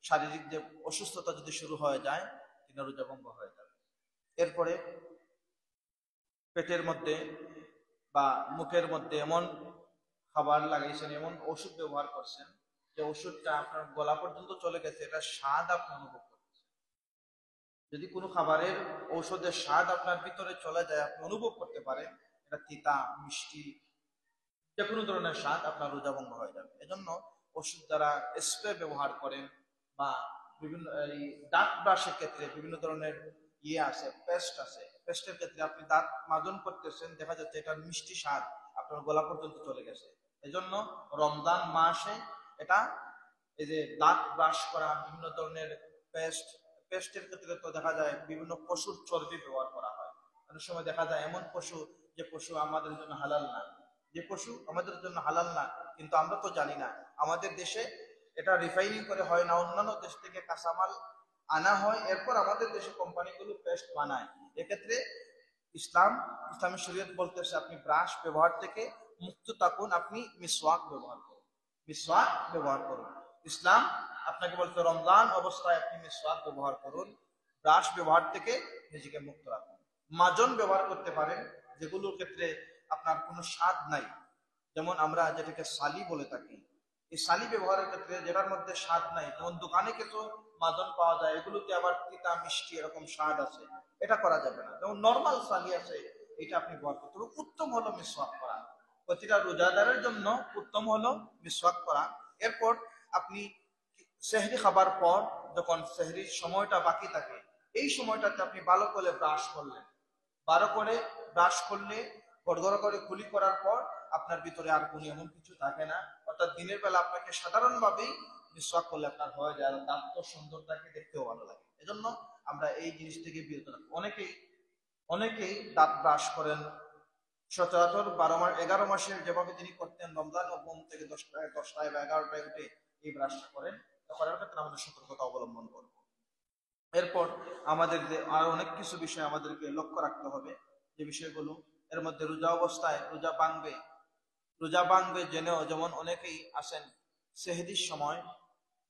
শারীরিক যে অসুস্থতা যদি শুরু হয়ে যায়, তিনি রোজা ভঙ্গ হয়ে যাবে। এরপরে পেটের মধ্যে বা মুখের মধ্যে এমন খাবার লাগাইছেন, এমন ওষুধ ব্যবহার করছেন যে ওষুধটা আপনার গলা পর্যন্ত চলে গেছে, এটা স্বাদ আপনি অনুভব করতেছেন। যদি কোনো খাবারের ঔষধের স্বাদ আপনার ভিতরে চলে যায়, আপনি অনুভব করতে পারেন এটা তিতা, মিষ্টি, যে কোনো ধরনের স্বাদ, আপনার রোজা ভঙ্গ হয়ে যাবে। এজন্য ওষুধ দ্বারা স্প্রে ব্যবহার করেন, বা বিভিন্ন এই দাঁত ব্রাশের ক্ষেত্রে বিভিন্ন ধরনের আছে, পেস্ট আছে, পেস্টের ক্ষেত্রে আপনি দাঁত মাজন করতেছেন, দেখা যাচ্ছে এটার মিষ্টি স্বাদ আপনার গলা পর্যন্ত চলে গেছে। এজন্য রমজান মাসে এটা, এই যে দাঁত ব্রাশ করা, বিভিন্ন ধরনের পেস্টের ক্ষেত্রে তো দেখা যায় বিভিন্ন পশুর চর্বি ব্যবহার করা হয়। অনেক সময় দেখা যায় এমন পশু, যে পশু আমাদের জন্য হালাল না, যে পশু আমাদের জন্য হালাল না, কিন্তু আমরা তো জানি না। আমাদের দেশে এটা রিফাইনিং করে হয় না, অন্যান্য দেশ থেকে কাঁচামাল আনা হয়, এরপর আমাদের দেশে কোম্পানিগুলো পেস্ট বানায়। এক্ষেত্রে ইসলামী শরীয়ত বলতেছে আপনি ব্রাশ ব্যবহার থেকে মুক্ত থাকুন, আপনি মিসওয়াক ব্যবহার করুন, মিসওয়াক ব্যবহার করুন। ইসলাম আপনাকে বলতে রমজান অবস্থায় আপনি মিসওয়াক ব্যবহার করুন, ব্রাশ ব্যবহার থেকে নিজেকে মুক্ত রাখুন। মাজন ব্যবহার করতে পারেন যেগুলোর ক্ষেত্রে আপনার কোনো স্বাদ নাই, যেমন আমরা যেটাকে সালি বলে থাকি। এই সালি ব্যবহারের ক্ষেত্রে যেটার মধ্যে স্বাদ নাই, যেমন দোকানে কিছু মাজন পাওয়া যায়, এগুলোতে আবার তিতা মিষ্টি এরকম স্বাদ আছে, এটা করা যাবে না। যেমন নর্মাল সালি আছে, এটা আপনি ব্যবহার করতে হবে। উত্তম হলো মিসওয়াক করা, প্রতিটা রোজাদারের জন্য উত্তম হলো মিসওয়াক করা। এরপর আপনি সেহরি খাবার পর যখন সেহরির সময়টা বাকি থাকে, এই সময়টাতে আপনি ভালো করে ব্রাশ করলেন। ভালো করে ব্রাশ করলে গড়গড় করে কুলি করার পর আপনার ভিতরে আর কোনো এমন কিছু থাকে না, অর্থাৎ দিনের বেলা আপনাকে সাধারণভাবেই মিসওয়াক করলে আপনার হয়ে যায়, দাঁত তো সুন্দর থাকে, দেখতেও ভালো লাগে। এজন্য আমরা এই জিনিস থেকে বিরত রাখবো। অনেকেই দাঁত ব্রাশ করেন সচরাচর 11 মাসের যেভাবে তিনি করতেন, রমজান ও ঘুম থেকে 10টায় বা 11টায় উঠে এই ব্রাশটা করেন, করার ক্ষেত্রে আমাদের সতর্কতা অবলম্বন করব। এরপর আমাদের যে আরো অনেক কিছু বিষয় আমাদেরকে লক্ষ্য রাখতে হবে, যে বিষয়গুলো এর মধ্যে রোজা অবস্থায় রোজা ভাঙবে জেনেও, যেমন অনেকেই আছেন সেহরির সময়,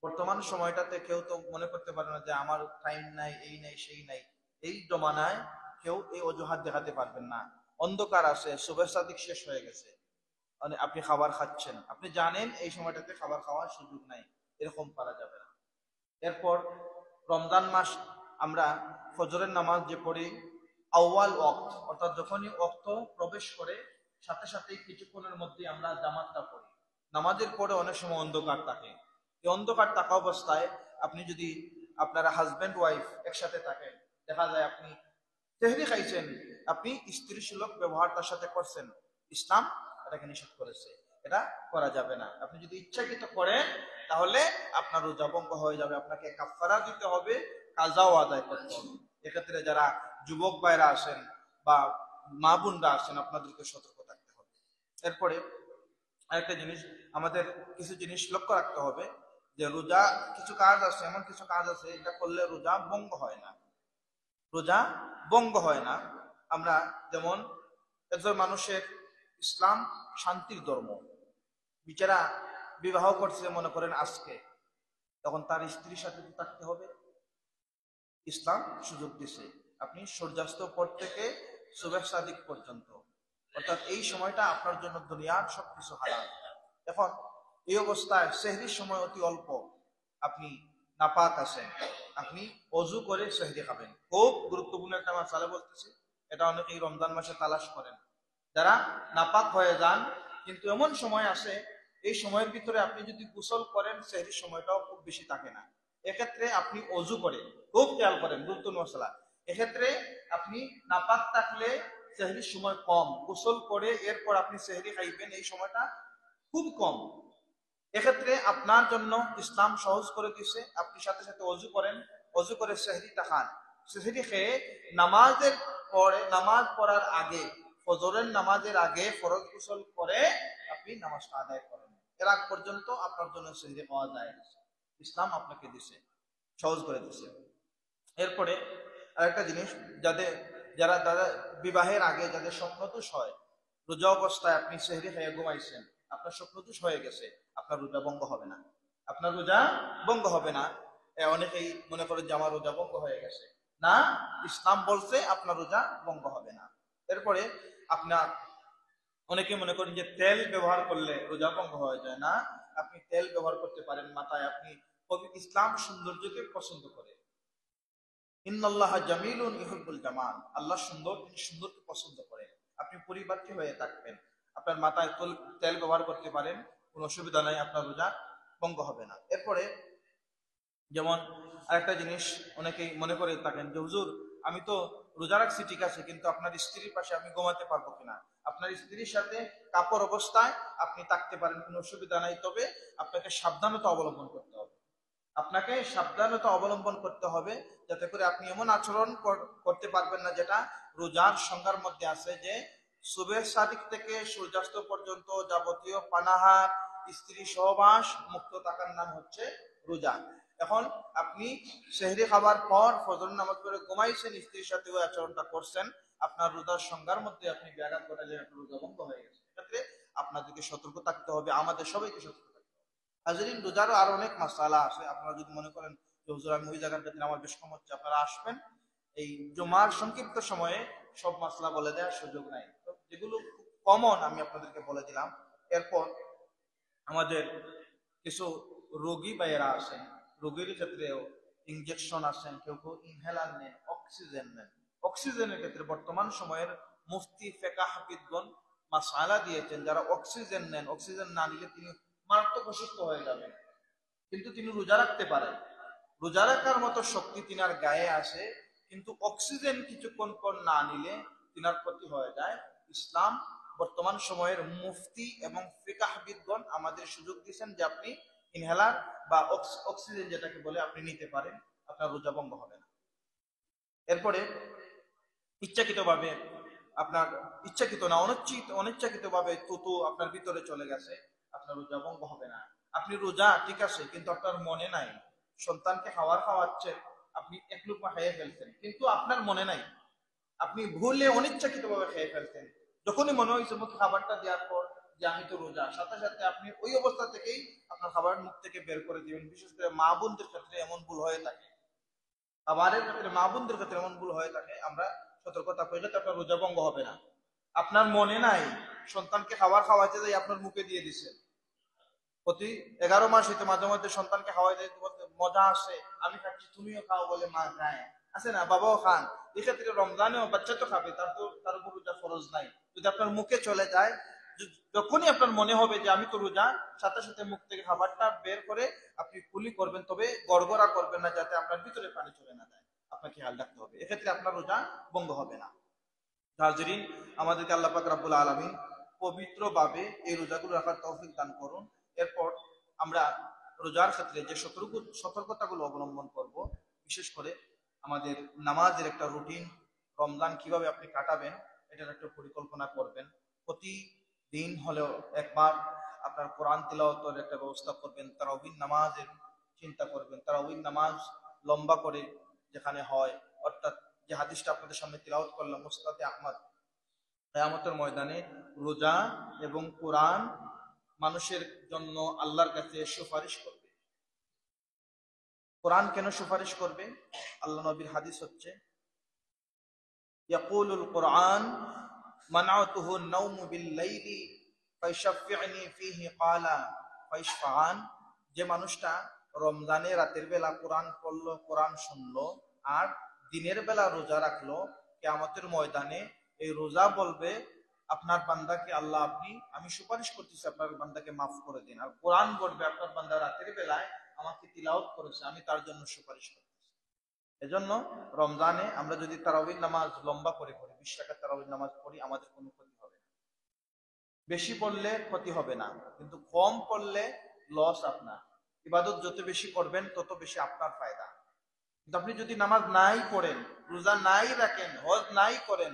বর্তমান সময়টাতে কেউ তো মনে করতে পারে না যে আমার টাইম নাই, এই নাই সেই নাই। এই জমানায় কেউ এই অজুহাত দেখাতে পারবেন না। অন্ধকার আছে, সুবহ সাদিক শেষ হয়ে গেছে, মানে আপনি খাবার খাচ্ছেন, আপনি জানেন এই সময়টাতে খাবার খাওয়ার সুযোগ নাই, এরকম করা যাবে না। এরপর রমজান মাস আমরা ফজরের নামাজ যে পড়ি আউয়াল ওয়াক্ত, অর্থাৎ যখনই ওয়াক্ত প্রবেশ করে সাথে সাথে কিছুক্ষণের মধ্যে আমরা জামাতটা পড়ি। নামাজের পরে অনেক সময় অন্ধকার থাকে, এই অন্ধকার থাকা অবস্থায় আপনি যদি আপনারা হাজব্যান্ড ওয়াইফ একসাথে থাকেন, দেখা যায় আপনি সেহরি খাইছেন, আপনি স্ত্রী সুলভ ব্যবহার তার সাথে করছেন, ইসলাম এটাকে নিষেধ করেছে, এটা করা যাবে না। আপনি যদি ইচ্ছাকৃত করেন তাহলে আপনার রোজা ভঙ্গ হয়ে যাবে, আপনাকে কাফারা দিতে হবে, কাজাও আদায় করতে হবে। এক্ষেত্রে যারা যুবক ভাইরা আছেন বা মা বোনরা আছেন, আপনাদেরকে সতর্ক থাকতে হবে। এরপরে আরেকটা জিনিস, আমাদের কিছু জিনিস লক্ষ্য রাখতে হবে, যে রোজা কিছু কাজ আছে, এমন কিছু কাজ আছে এটা করলে রোজা ভঙ্গ হয় না, রোজা ভঙ্গ হয় না। আমরা যেমন একজন মানুষের, ইসলাম শান্তির ধর্ম, বিচারা বিবাহ করছে মনে করেন আজকে, তখন তার স্ত্রীর সাথে থাকতে হবে, ইসলাম সুযোগ দিছে। আপনি সূর্যাস্ত পর থেকে সুবহ সাদিক পর্যন্ত, অর্থাৎ এই সময়টা আপনার জন্য দুনিয়ার সবকিছু হালাল। এখন এই অবস্থায় সেহরির সময় অতি অল্প, আপনি নাপাক আছেন, আপনি অজু করে সেহরি খাবেন। খুব গুরুত্বপূর্ণ একটা মাসালা বলতেছি, এটা অনেকেই রমজান মাসে তালাশ করেন। যারা নাপাক হয়ে যান, কিন্তু এমন সময় আসে এই সময়ের ভিতরে আপনি যদি গোসল করেন, সেহরির সময়টাও খুব বেশি থাকে না, এক্ষেত্রে আপনি অজু করে, খুব খেয়াল করেন গুরুত্বপূর্ণ মশলা, এক্ষেত্রে আপনি নাপাক থাকলে সেহরির সময় কম, গোসল করে এরপর আপনি সেহরি খাইবেন, এই সময়টা খুব কম। এক্ষেত্রে আপনার জন্য ইসলাম সহজ করে দিচ্ছে, আপনি সাথে সাথে অজু করেন, অজু করে সেহরিটা খান, সেহরি খেয়ে নামাজের পরে, নামাজ পড়ার আগে, ফজরের নামাজের আগে ফরজ গোসল করে আপনি নামাজটা আদায় করেন। এর আগ পর্যন্ত আপনার জন্য সেহরি পাওয়া যায়, ইসলাম আপনাকে দিছে, সহজ করে দিছে। এরপরে আরেকটা জিনিস, যারা বিবাহের আগে যাদের স্বপ্নদোষ হয়, রোজা অবস্থায় আপনি সেহরি খেয়ে ঘুমাইছেন, আপনার স্বপ্নদোষ হয়ে গেছে, আপনার রোজা ভঙ্গ হবে না, আপনার রোজা ভঙ্গ হবে না। অনেকেই মনে করেন যে আমার রোজা ভঙ্গ হয়ে গেছে, না, ইসলাম বলছে আপনার রোজা ভঙ্গ হবে না। এরপরে আপনার অনেকে মনে করেন যে তেল ব্যবহার করলে রোজা ভঙ্গ হয়ে যায়, না, আপনি তেল ব্যবহার করতে পারেন মাথায়, আপনি ইসলাম সৌন্দর্যকে পছন্দ করে, ইন্নাল্লাহা জামিলুন ইউহিব্বুল জামাল, আল্লাহ সুন্দর, তিনি সুন্দরকে পছন্দ করেন। আপনি পরিবারটি হয়ে থাকবেন, আপনার মাথায় তেল ব্যবহার করতে পারেন, কোনো অসুবিধা নাই, আপনার রোজা ভঙ্গ হবে না। এরপরে যেমন আরেকটা জিনিস, অনেকেই মনে করে থাকেন যে হুজুর আমি তো রোজা রাখছি ঠিক আছে, কিন্তু আপনার স্ত্রীর পাশে আমি ঘুমাতে পারবো কিনা? আপনার স্ত্রীর সাথে কাপড় অবস্থায় আপনি থাকতে পারেন, কোনো অসুবিধা নাই, তবে আপনাকে সাবধানতা অবলম্বন করতে হবে, আপনাকে সাবধানতা অবলম্বন করতে হবে, যাতে করে আপনি এমন আচরণ করতে পারবেন না যেটা রোজার সংজ্ঞার মধ্যে আছে, যে সুবহ সাদিক থেকে সূর্যাস্ত পর্যন্ত যাবতীয় পানাহার, স্ত্রী সহবাস মুক্ত থাকার নাম হচ্ছে রোজা। এখন আপনি সেহরি খাবার পর ফজর নামাজ পড়ে ঘুমাইছেন, স্ত্রীর সাথে ওই আচরণটা করছেন, আপনার রোজার সংজ্ঞার মধ্যে আপনি ব্যাঘাত ঘটালে আপনার রোজা ভঙ্গ হয়ে গেছে। এক্ষেত্রে আপনাদেরকে সতর্ক থাকতে হবে, আমাদের সবাইকে সতর্ক থাকতে হবে। হাজরিন, রোজারও আরো অনেক মাসালা আছে, আপনারা যদি মনে করেন যে হুজুর আমি ওই জায়গার ক্ষেত্রে আমার বেশ কম হচ্ছে, আপনারা আসবেন, এই জুমার সংক্ষিপ্ত সময়ে সব মাসলা বলে দেওয়ার সুযোগ নাই। তো যেগুলো কমন আমি আপনাদেরকে বলে দিলাম। এরপর আমাদের কিছু রোগী ভাইয়েরা আছেন, রোগীর ক্ষেত্রেও ইনজেকশন আছেন, কেউ কেউ ইনহেলার নেন, অক্সিজেন নেন। অক্সিজেনের ক্ষেত্রে বর্তমান সময়ের মুফতি ফিকহবিদগণ মাসআলা দিয়েছেন, যারা অক্সিজেন নেন, অক্সিজেন না নিলে তিনি মারাত্মক অসুস্থ হয়ে যাবেন, কিন্তু তিনি রোজা রাখতে পারেন, রোজা রাখার মতো শক্তি তিনার গায়ে আসে, কিন্তু অক্সিজেন কিছুক্ষণ পর না নিলে তিনার ক্ষতি হয়ে যায়। ইসলাম বর্তমান সময়ের মুফতি এবং ফিকহবিদগণ আমাদের সুযোগ দিয়েছেন যে আপনি ইনহেলার বা অক্সিজেন যেটাকে বলে আপনি নিতে পারেন, আপনার রোজা ভঙ্গ হবে না। এরপরে ইচ্ছাকৃতভাবে আপনার ইচ্ছাকৃত না অনিচ্ছাকৃতভাবে তুতু আপনার ভিতরে চলে গেছে, আপনার রোজা ভঙ্গ হবে না। আপনি রোজা ঠিক আছে, কিন্তু আপনার মনে নাই, সন্তানকে খাওয়াচ্ছেন, আপনি এক লুকমা খেয়ে ফেলছেন, কিন্তু আপনার মনে নাই, আপনি ভুলে অনিচ্ছাকৃতভাবে খেয়ে ফেলছেন। যখনই মনে হয়েছে মুখে খাবারটা দেওয়ার পর যে আমি তো রোজা, সাথে সাথে আপনি ওই অবস্থা থেকেই আপনার খাবার মুখ থেকে বের করে দিবেন। বিশেষ করে মা বোনদের ক্ষেত্রে এমন ভুল হয়ে থাকে, খাবারের ক্ষেত্রে মা বোনদের ক্ষেত্রে এমন ভুল হয়ে থাকে, আমরা সতর্কতা করে যাতে আপনার রোজা ভঙ্গ হবে না। আপনার মনে নাই, সন্তানকে খাবার খাওয়াইতে যাই আপনার মুখে দিয়ে দিচ্ছেন, প্রতি 11 মাস হইতে মাঝে মধ্যে সন্তানকে খাওয়াইতে মজা আসে, আমি খাচ্ছি তুমিও খাও বলে মা খায়, আছে না, বাবাও খান। এক্ষেত্রে রমজানেও বাচ্চা তো খাবে, তার উপর রোজা ফরজ নাই। যদি আপনার মুখে চলে যায়, যখনই আপনার মনে হবে যে আমি তো রোজা, সাথে সাথে মুখ থেকে খাবারটা বের করে আপনি কুলি করবেন, তবে গড়গড়া করবেন না, যাতে আপনার ভিতরে পানি চলে না যায়, আপনাকে খেয়াল রাখতে হবে, এক্ষেত্রে আপনার রোজা ভঙ্গ হবে না। হাজরিন, আমাদেরকে আল্লাহ পাক রব্বুল আলামিন পবিত্রভাবে এই রোজাগুলো রাখার তৌফিক দান করুন। এরপর আমরা রোজার ক্ষেত্রে যে সতর্কতাগুলো অবলম্বন করব, বিশেষ করে আমাদের নামাজের একটা রুটিন, রমজান কিভাবে আপনি কাটাবেন এটার একটা পরিকল্পনা করবেন। প্রতিদিন হলেও একবার আপনার কোরআন তিলাওয়াতের একটা ব্যবস্থা করবেন, তারাবির নামাজের চিন্তা করবেন, তারাবির নামাজ লম্বা করে যেখানে হয়, অর্থাৎ যে হাদিসটা আপনাদের সামনে তিলাওয়াত করলাম মুসনাদে আহমদ, কিয়ামতের ময়দানে রোজা এবং কোরআন মানুষের জন্য আল্লাহর কাছে সুপারিশ করবে। কোরআন কেন সুপারিশ করবে? আল্লাহ নবীর হাদিস হচ্ছে, ইয়াকুলুল কোরআন মানাতুহু নাওমু বিল লাইলি ফায়াশফি'নি ফিহি ক্বালা ফায়াশফাআন। যে মানুষটা রমজানে রাতের বেলা কোরআন পড়লো, কোরআন শুনলো, আর দিনের বেলা রোজা রাখলো, কিয়ামতের ময়দানে এই রোজা বলবে আপনার বান্দাকে আল্লাহ আমি সুপারিশ করতেছি, আপনার বান্দাকে মাফ করে দিন। আর কোরআন বলবে আপনার বান্দা রাতের বেলায় আমাকে তিলাওয়াত করেছে, আমি তার জন্য সুপারিশ করতেছি। এজন্য রমজানে আমরা যদি তারাবির নামাজ লম্বা করে পড়ি, 20 রাকাত তারাবির নামাজ পড়ি, আমাদের কোনো ক্ষতি হবে না। বেশি পড়লে ক্ষতি হবে না, কিন্তু কম পড়লে লস আপনার। ইবাদত যত বেশি করবেন তত বেশি আপনার ফায়দা। কিন্তু আপনি যদি নামাজ নাই পড়েন, রোজা নাই রাখেন, হজ নাই করেন,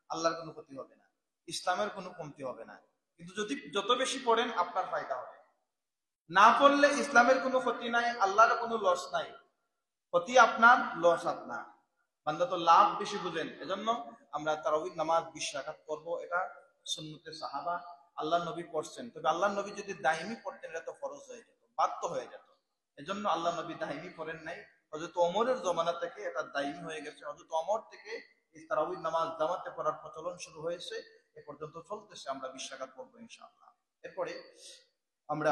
আল্লাহর কোনো ক্ষতি হবে না, ইসলামের কোনো কমতি হবে না। কিন্তু যদি যত বেশি পড়েন আপনার ফায়দা হবে। না পড়লে ইসলামের কোনো ক্ষতি নাই, আল্লাহর কোনো লস নাই, ক্ষতি আপনার, লস আপনার। বান্দা তো লাভ বেশি বুঝেন। এজন্য আমরা তারাবির নামাজ 20 রাকাত করবো, এটা সুন্নতে সাহাবা, আল্লাহ নবী পড়ছেন। তবে আল্লাহ নবী যদি দাইমি পড়তেন এটা তো ফরজ হয়ে যেত, বাধ্য হয়ে যেত। এজন্য আল্লাহ নবী দাইমি পড়েন নাই, হযরত ওমরের জমানা থেকে এটা দাইমি হয়ে গেছে। হযরত ওমর থেকে এই তারাবির নামাজ জামাতে পড়ার প্রচলন শুরু হয়েছে, এ পর্যন্ত চলতেছে। আমরা 20 রাকাত পড়বো ইনশাআল্লাহ। এরপরে আমরা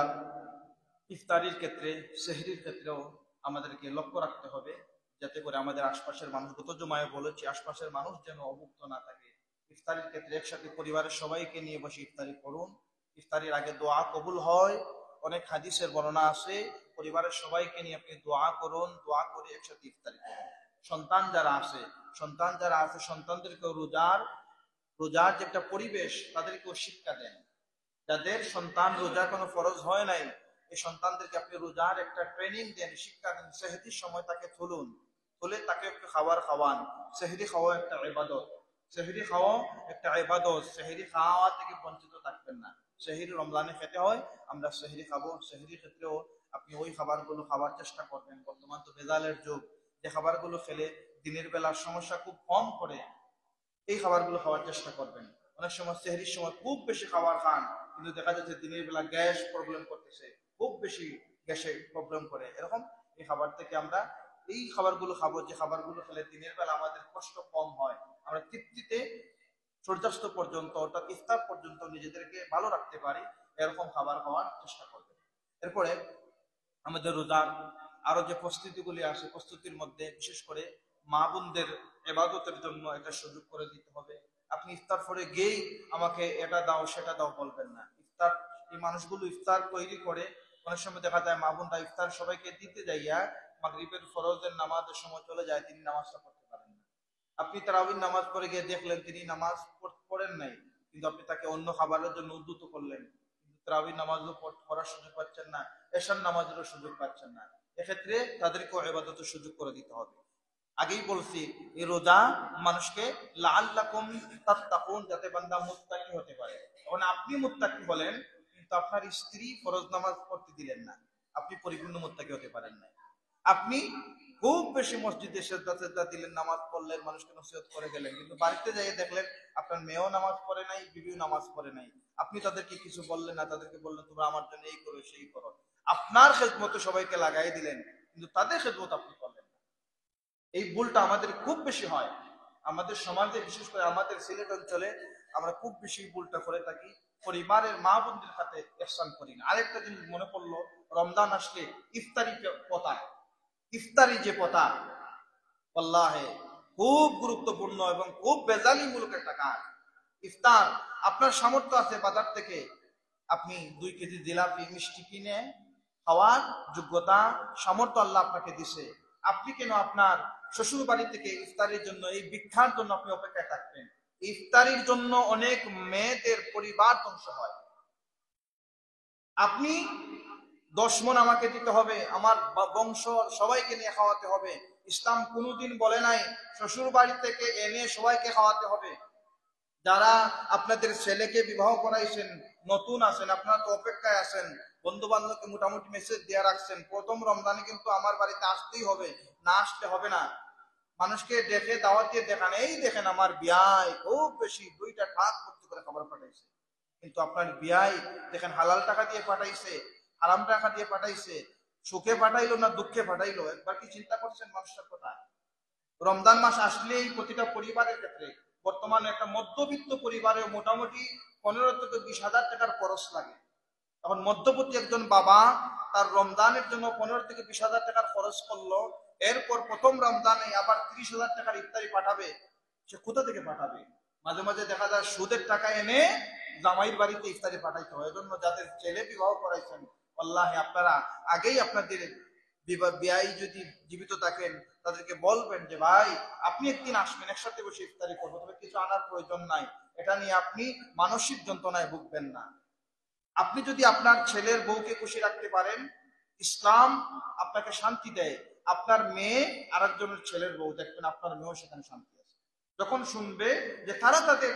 ইফতারির ক্ষেত্রে, সেহরির ক্ষেত্রেও আমাদেরকে লক্ষ্য রাখতে হবে, যাতে করে আমাদের আশপাশের মানুষ, গত জুমায় বলেছি, আশপাশের মানুষ যেন অভুক্ত না থাকে। ইফতারির ক্ষেত্রে একসাথে পরিবারের সবাইকে নিয়ে বসে ইফতারি করুন। ইফতারির আগে দোয়া কবুল হয়, অনেক হাদিসের বর্ণনা আছে, পরিবারের সবাইকে নিয়ে আপনি দোয়া করুন, দোয়া করে একসাথে ইফতারি করুন। সন্তান যারা আছে সন্তানদেরকে রোজার যে একটা পরিবেশ তাদেরকেও শিক্ষা দেন। যাদের সন্তান রোজা কোনো ফরজ হয় নাই, এই সন্তানদেরকে আপনি রোজার একটা ট্রেনিং দেন, শিক্ষা দেন। সেহরির সময় তাকে তুলে তাকে একটু খাবার খাওয়ান। সেহরি খাওয়া একটা ইবাদত, সেহরি খাওয়া থেকে বঞ্চিত থাকবেন না। সেহরি রমজানে খেতে হয়, আমরা সেহরি খাবো। সেহরির ক্ষেত্রেও আপনি ওই খাবারগুলো খাওয়ার চেষ্টা করবেন। বর্তমান তো ভেজালের যুগ, যে খাবারগুলো খেলে দিনের বেলার সমস্যা খুব কম করে, এই খাবারগুলো খাওয়ার চেষ্টা করবেন। অনেক সময় সেহরির সময় খুব বেশি খাবার খান, কিন্তু দেখা যাচ্ছে দিনের বেলা গ্যাস প্রবলেম করতেছে, খুব বেশি গ্যাসে প্রবলেম করে। এরকম এই খাবার থেকে আমরা এই খাবারগুলো খাবো যে খাবারগুলো খেলে দিনের বেলা আমাদের কষ্ট কম হয়, আমরা তৃপ্তিতে সূর্যাস্ত পর্যন্ত অর্থাৎ ইফতার পর্যন্ত নিজেদেরকে ভালো রাখতে পারি, এরকম খাবার খাওয়ার চেষ্টা করবেন। এরপরে আমাদের রোজার আরো যে প্রস্তুতিগুলি আসে, প্রস্তুতির মধ্যে বিশেষ করে মা বোনদের ইবাদতের জন্য একটা সুযোগ করে দিতে হবে। আপনি ইফতার পরে গিয়েই আমাকে এটা দাও সেটা দাও বলবেন না। ইফতার, এই মানুষগুলো ইফতার তৈরি করে, অনেক সময় দেখা যায় মা বোনরা ইফতার সবাইকে দিতে যাইয়া মাগরিবের ফরজের নামাজের সময় চলে যায়, তিনি নামাজটা পড়তে পারেন না। আপনি তারাবির নামাজ পড়ে গিয়ে দেখলেন তিনি নামাজ পড়েন নাই, কিন্তু আপনি তাকে অন্য খাবারের জন্য উদ্যত করলেন, কিন্তু তারাবির নামাজও পড়ার সুযোগ পাচ্ছেন না, এশার নামাজেরও সুযোগ পাচ্ছেন না। এক্ষেত্রে তাদেরকেও ইবাদতের সুযোগ করে দিতে হবে। আগেই বলছি, এই রোজা মানুষকে লাআল্লাকুম তাত্তাকুন, যাতে বান্দা মুত্তাকি হতে পারে। এখন আপনি মুত্তাকি হলেন, কিন্তু আপনার স্ত্রী ফরজ নামাজ পড়তে দিলেন না, আপনি পরিপূর্ণ মুত্তাকি হতে পারেন না। আপনি খুব বেশি মসজিদে সেজদা দিলেন, নামাজ পড়লেন, মানুষকে নসিহত করে গেলেন, কিন্তু বাড়িতে যাইয়ে দেখলেন আপনার মেয়েও নামাজ পড়ে নাই, বিবিও নামাজ পড়ে নাই। আপনি তাদেরকে কিছু বললেন না, তাদেরকে বললেন তোমরা আমার জন্য এই করো সেই করো, আপনার খেদমতে সবাইকে লাগাই দিলেন, কিন্তু তাদের খেদমত আপনি করলেন না। এই ভুলটা আমাদের খুব বেশি হয় আমাদের সমাজে, বিশেষ করে আমাদের সিলেট অঞ্চলে আমরা খুব বেশি ভুলটা করে থাকি, পরিবারের মা বোনদের সাথে ইহসান করি না। আরেকটা জিনিস মনে পড়লো, রমজান আসলে ইফতারি পতা, ইফতারি যে পতা, আল্লাহে খুব গুরুত্বপূর্ণ এবং খুব বেজালিমূলক একটা কাজ। ইফতার, আপনার সামর্থ্য আছে বাজার থেকে আপনি 2 কেজি জিলাপি মিষ্টি কিনে খাওয়ার যোগ্যতা সামর্থ্য আল্লাহ আপনাকে দিছে, আপনি কেন আপনার শ্বশুর বাড়ি থেকে ইফতারের জন্য, এই ভিক্ষার জন্য আপনি অপেক্ষায় থাকবেন? ইফতারির জন্য অনেক মেয়েদের পরিবার ধ্বংস হয়। আপনি 10 মণ আমাকে দিতে হবে, আমার বংশ সবাইকে নিয়ে খাওয়াতে হবে। ইসলাম কোনোদিন বলে নাই শ্বশুর বাড়ি থেকে এনে সবাইকে খাওয়াতে হবে। যারা আপনাদের ছেলেকে বিবাহ করাইছেন, নতুন আছেন, আপনারা তো অপেক্ষায় আছেন, বন্ধু বান্ধবকে মোটামুটি মেসেজ দিয়ে রাখছেন প্রথম রমজানে কিন্তু আমার বাড়িতে আসতেই হবে, না আসলে হবে না। মানুষকে দেখে দাওয়াত দিয়ে দেখান, এই দেখেন আমার বিয়াই খুব বেশি 2টা ঠাক ভর্তি করে খাবার পাঠাইছে, কিন্তু আপনার বিয়াই দেখেন হালাল টাকা দিয়ে পাঠাইছে, হারাম টাকা দিয়ে পাঠাইছে, সুখে পাঠাইলো না দুঃখে পাঠাইলো? একবার কি চিন্তা করছেন মানুষটার কথা? রমজান মাস আসলেই প্রতিটা পরিবারের ক্ষেত্রে, বর্তমানে একটা মধ্যবিত্ত পরিবারে মোটামুটি 15 থেকে 20,000 টাকার খরচ লাগে। এখন মধ্যবর্তী একজন বাবা তার রমজানের জন্য 15 থেকে 20,000 টাকার খরচ করলো, এরপর প্রথম রমজানে আবার 30,000 টাকার ইফতারি পাঠাবে, সে কোথা থেকে পাঠাবে? মাঝে মাঝে দেখা যায় সুদের টাকা এনে জামাইয়ের বাড়িতে ইফতারি পাঠাইতে হয়। এজন্য যাদের ছেলে বিবাহ করাইছেন, আল্লাহে আপনারা আগেই আপনাদের বিয়াই যদি জীবিত থাকেন তাদেরকে বলবেন যে ভাই আপনি একদিন আসবেন, একসাথে বসে ইফতারি করবো, তবে কিছু আনার প্রয়োজন নাই, এটা নিয়ে আপনি মানসিক যন্ত্রণায় ভুগবেন না। আপনি যদি আপনার ছেলের বউকে খুশি রাখতে পারেন, ইসলাম আপনাকে শান্তি দেয়। আপনার মেয়ে আরেকজনের ছেলের বউ, দেখবেন আপনার মেয়েও সেখানে শান্তি আছে। যখন শুনবে যে তারা তাদের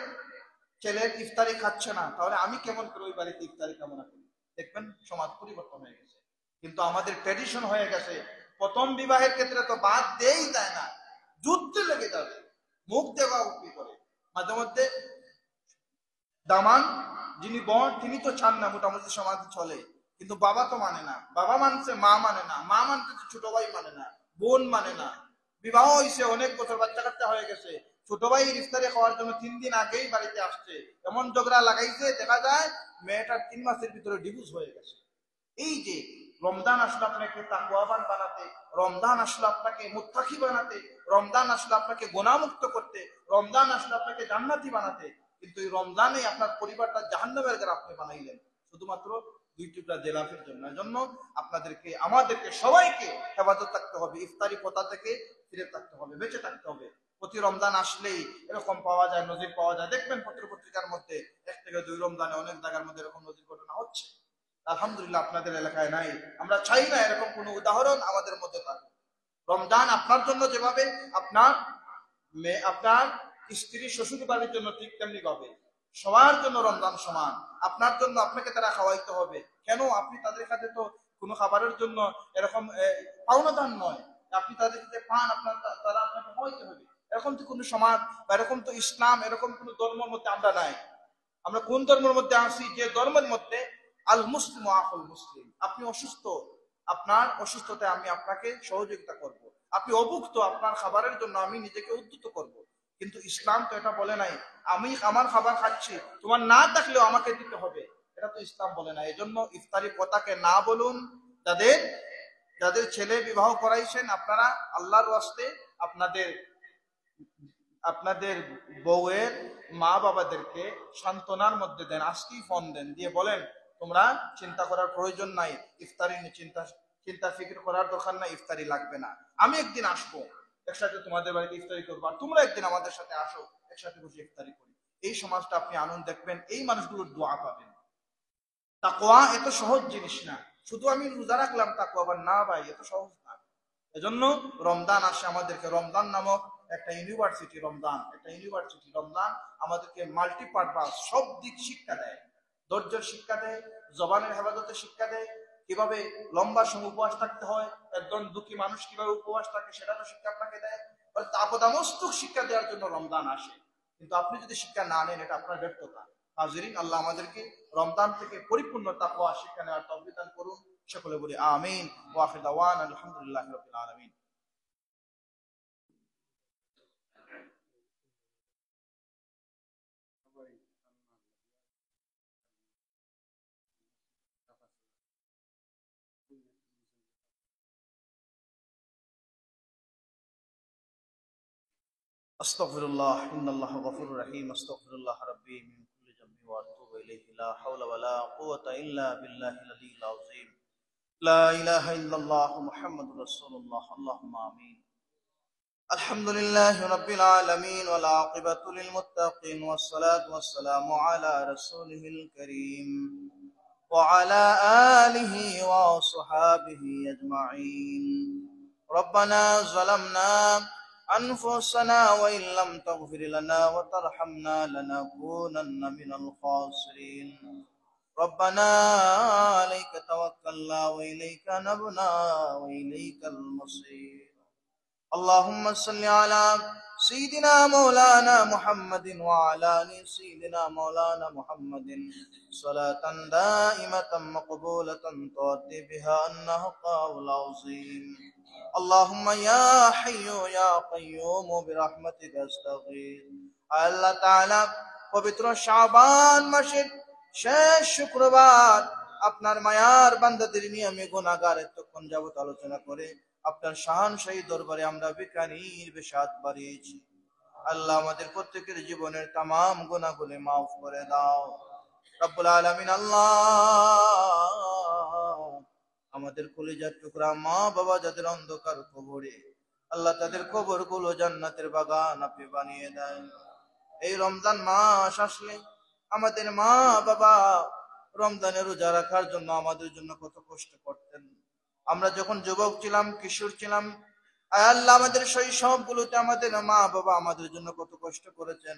ছেলের ইফতারি খাচ্ছে না, তাহলে আমি কেমন করে ওই বাড়িতে ইফতারি কামনা করি? দেখবেন সমাজ পরিবর্তন হয়ে গেছে। কিন্তু আমাদের ট্র্যাডিশন হয়ে গেছে, প্রথম বিবাহের ক্ষেত্রে তো বাদ দেই যায় না, যুদ্ধে লেগে যাবে, মুখ দেওয়া উঠি করে। মাঝে মধ্যে দামান যিনি বর তিনি তো চান না মোটামুটি সমাজ চলে, কিন্তু বাবা তো মানে না, বাবা মানছে মা মানে না, মা মানছে ছোট ভাই মানে না, বোন মানে না। বিবাহ হয়েছে অনেক বছর, বাচ্চা কাচ্চা হয়ে গেছে, ছোট ভাই ইফতারি খাওয়ার জন্য 3 দিন আগেই বাড়িতে আসছে, এমন ঝগড়া লাগাইছে দেখা যায় মেয়েটার 3 মাসের ভিতরে ডিভোর্স হয়ে গেছে। এই যে রমজান আসলে আপনাকে তাকওয়াবান বানাতে, রমজান আসলে আপনাকে মুত্তাকি বানাতে, রমজান আসলে আপনাকে গুনাহমুক্ত করতে, রমজান আসলে আপনাকে জান্নাতি বানাতে, কিন্তু এই রমজানে আপনার পরিবারটা জাহান্নামের ঘর আপনি বানাইলেন শুধুমাত্র 2 টুকরা জিলাপির জন্য। এজন্য আপনাদেরকে, আমাদেরকে সবাইকে হেফাজত থাকতে হবে, ইফতারি প্রথা থেকে ফিরে থাকতে হবে, বেঁচে থাকতে হবে। প্রতি রমজান আসলেই এরকম পাওয়া যায়, নজির পাওয়া যায়। দেখবেন পত্রিকার মধ্যে 1 থেকে 2 রমজানে অনেক জায়গার মধ্যে এরকম নজির ঘটনা হচ্ছে। আলহামদুলিল্লাহ আপনাদের এলাকায় নাই, আমরা চাই না এরকম কোন উদাহরণ আমাদের মধ্যে থাকুক। রমজান আপনার জন্য যেভাবে আপনার স্ত্রী শ্বশুর বাড়ির জন্য ঠিক তেমনি ভাবে সবার জন্য রমজান সমান। আপনার জন্য আপনাকে তারা খাওয়াইতে হবে। কেন? আপনি তাদের কাছে তো কোনো খাবারের জন্য এরকম পাওনাদান নয়, আপনি তাদের কাছে পান, তারা আপনাকে খাওয়াইতে হবে। এরকম তো কোনো সমাজ বা এরকম তো ইসলাম, এরকম কোনো ধর্মের মধ্যে আমরা নাই। আমরা কোন ধর্মের মধ্যে আসি? যে ধর্মের মধ্যে আল মুসলিম আখুল মুসলিম, আপনি অসুস্থ, আপনার অসুস্থতায় আমি আপনাকে সহযোগিতা করব, আপনি অভুক্ত, আপনার খাবারের জন্য আমি নিজেকে উদ্যত করব। কিন্তু ইসলাম তো এটা বলে নাই আমি আমার খাবার খাচ্ছি, তোমার না থাকলেও আমাকে দিতে হবে, এটা তো ইসলাম বলে না। এই জন্য ইফতারি কথাকে না বলুন। যাদের যাদের ছেলে বিবাহ করাইছেন আপনারা আল্লাহর ওয়াস্তে আপনাদের আপনাদের বউয়ের মা বাবাদেরকে সান্ত্বনার মধ্যে দেন, আজকেই ফোন দেন, দিয়ে বলেন তোমরা চিন্তা করার প্রয়োজন নাই, ইফতারি নিয়ে চিন্তা ফিকির করার দরকার নাই, ইফতারি লাগবে না, আমি একদিন আসবো একসাথে তোমাদের বাড়িতে ইফতারি করবো, আর তোমরা একদিন আমাদের সাথে আসো, একসাথে বসে ইফতারি করি। এই সমাজটা আপনি আনন্দ দেখবেন, এই মানুষগুলোর দোয়া পাবেন। তাকওয়া এত সহজ জিনিস না, শুধু আমি রোজা রাখলাম তাকওয়া, আবার না ভাই, এত সহজ না। এজন্য রমজান আসে আমাদেরকে, রমজান নামক একটা ইউনিভার্সিটি, রমজান আমাদেরকে মাল্টিপারপাস সব দিক শিক্ষা দেয়। ধৈর্যের শিক্ষা দেয়, জবানের হেফাজতের শিক্ষা দেয়, কিভাবে লম্বা সময় উপবাস থাকতে হয়, একজন দুঃখী মানুষ কিভাবে উপবাস থাকে সেটারও শিক্ষা আপনাকে দেয়। আপদামস্তক শিক্ষা দেওয়ার জন্য রমজান আসে, কিন্তু আপনি যদি শিক্ষা না নেন এটা আপনার ব্যর্থতা। হাজিরিন, আল্লাহ আমাদেরকে রমজান থেকে পরিপূর্ণ তাকওয়া শিক্ষা নেওয়ার তৌফিক দান করুন। সকলে বলি আমিন। ওয়া আখিরু দাওয়ানা আলহামদুলিল্লাহি রাব্বিল আলামিন। আস্তাগফিরুল্লাহ, ইন্নাল্লাহা গফুরুর রহিম। আস্তাগফিরুল্লাহ রাব্বি মিন কুল্লি যামবি ওয়া আতুবু ইলাইহি, লা হাওলা ওয়া লা কুওয়াতা ইল্লা বিল্লাহিল আলিয়্যিল আযীম। লা ইলাহা ইল্লাল্লাহ মুহাম্মাদুর রাসূলুল্লাহ। আল্লাহুম্মা আমিন। আলহামদুলিল্লাহি রাব্বিল আলামিন ওয়াল আকিবাতু লিল মুত্তাকিন ওয়াস সালাতু ওয়াস সালামু আলা রাসূলিহিল কারীম ওয়া আলা আলিহি ওয়া সাহবিহি আজমাইন। রব্বানা যালামনা أنفسنا وإن لم تغفر لنا وترحمنا لنكونن من الخاسرين. ربنا عليك توكلنا وإليك نبنا وإليك المصير. اللهم صل على سيدنا مولانا محمد وعلى آل سيدنا مولانا محمد صلاة دائمة مقبولة تؤدي بها النحق العظيم. اللهم يا حي يا قيوم برحمتك استغيث. আল্লাহ তাআলা পবিত্র শাবান মাসের শেষ শুক্রবার আপনার মায়ার বান্দাদের নিয়ে আমি গুনাহগার এতক্ষণ যাবত আলোচনা করে আপনার শাহানশাহী দরবারে আমরা বিকানির বেশাত বাড়িয়েছি। আল্লাহ আমাদের প্রত্যেকের জীবনের तमाम গুনাহগুলো মাফ করে দাও রব্বুল আলামিন। আল্লাহ আমাদের কলিজার টুকরা মা বাবা যাদের অন্ধকার কবরে, আল্লাহ তাদের কবর গুলো জান্নাতের বাগান আপনি বানিয়ে দেন। এই রমজান মাস আসলে আমাদের মা বাবা রমজানের রোজা রাখার জন্য আমাদের জন্য কত কষ্ট করতেন। আমরা যখন যুবক ছিলাম, কিশোর ছিলাম, আল্লাহ আমাদের শৈশব গুলোতে আমাদের মা বাবা আমাদের জন্য কত কষ্ট করেছেন।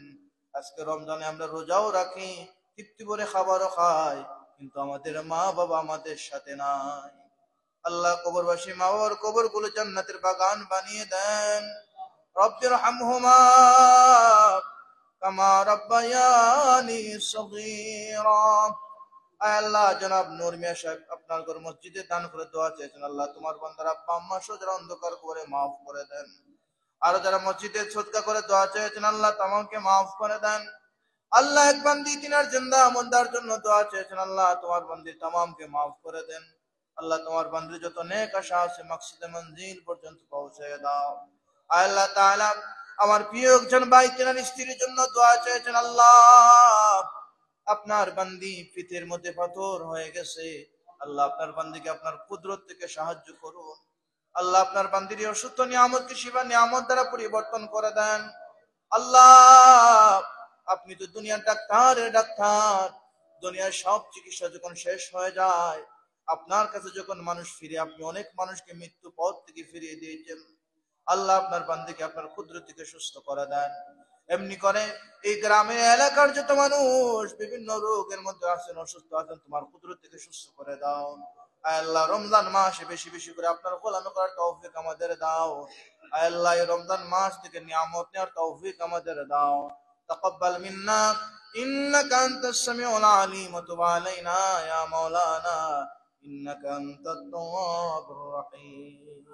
আজকে রমজানে আমরা রোজাও রাখি, তৃপ্তি করে খাবারও খাই, কিন্তু আমাদের মা বাবা আমাদের সাথে নাই। আল্লাহ কবরবাসী মা বাবার কবর গুলো জান্নাতের বাগান বানিয়ে দেন। রব্বির হামহুমা কামা রাব্বায়ানি সগীরা। আল্লাহ জনাব নূর মিয়া সাহেব আপনার ঘর মসজিদে দান করে দোয়া চেয়েছেন, আল্লাহ তোমার বান্দার আব্বা আম্মা সহ যারা অন্ধকার করে মাফ করে দেন। আর যারা মসজিদে সদকা করে দোয়া চেয়েছেন, আল্লাহ তামামকে মাফ করে দেন। আল্লাহ এক বান্দি তিনার জিন্দা আমলদার জন্য দোয়া চেয়েছেন, আল্লাহ তোমার বান্দি তামামকে মাফ করে দেন। আল্লাহ তোমার বান্দির যত নেক আশা আছে মাকসুদে মঞ্জিল পর্যন্ত পৌঁছে দাও। আল্লাহ তাআলা আমার প্রিয় একজন ভাই তিনার স্ত্রীর জন্য দোয়া চেয়েছেন, আল্লাহ আপনার বান্দি পিঠের মধ্যে পাথর হয়ে গেছে, আল্লাহ আপনার বান্দিকে আপনার কুদরত থেকে সাহায্য করুন। আল্লাহ আপনার বান্দির অসুস্থ নিয়ামতকে শিফা নিয়ামত দ্বারা পরিবর্তন করে দেন। আল্লাহ আপনি তো দুনিয়ার ডাক্তার, দুনিয়ার সব চিকিৎসা যখন শেষ হয়ে যায় আপনার কাছে যখন মানুষ ফিরে, আপনি অনেক মানুষকে মৃত্যু পথ থেকে ফিরিয়ে দিয়েছেন। আল্লাহ আপনার বান্দিকে আপনার কুদরত থেকে সুস্থ করে দেন। এমনি করে এই গ্রামের এলাকার যত মানুষ বিভিন্ন রোগের মধ্যে আছেন, অসুস্থ আছেন, তোমার কুদরত থেকে সুস্থ করে দাও। আল্লাহ রমজান মাসে বেশি বেশি করে আপনার গোলামি করার তৌফিক আমাদের দাও। আল্লাহ এই রমজান মাস থেকে নিয়ামত নেওয়ার তৌফিক আমাদের দাও। তাকাব্বাল মিন্না ইন্নাকা আনতাস সামিউল আলিম ওয়া তুব আলাইনা ইয়া মাওলানা ইন্নাকা আনতাত তাওয়াবুর রহিম।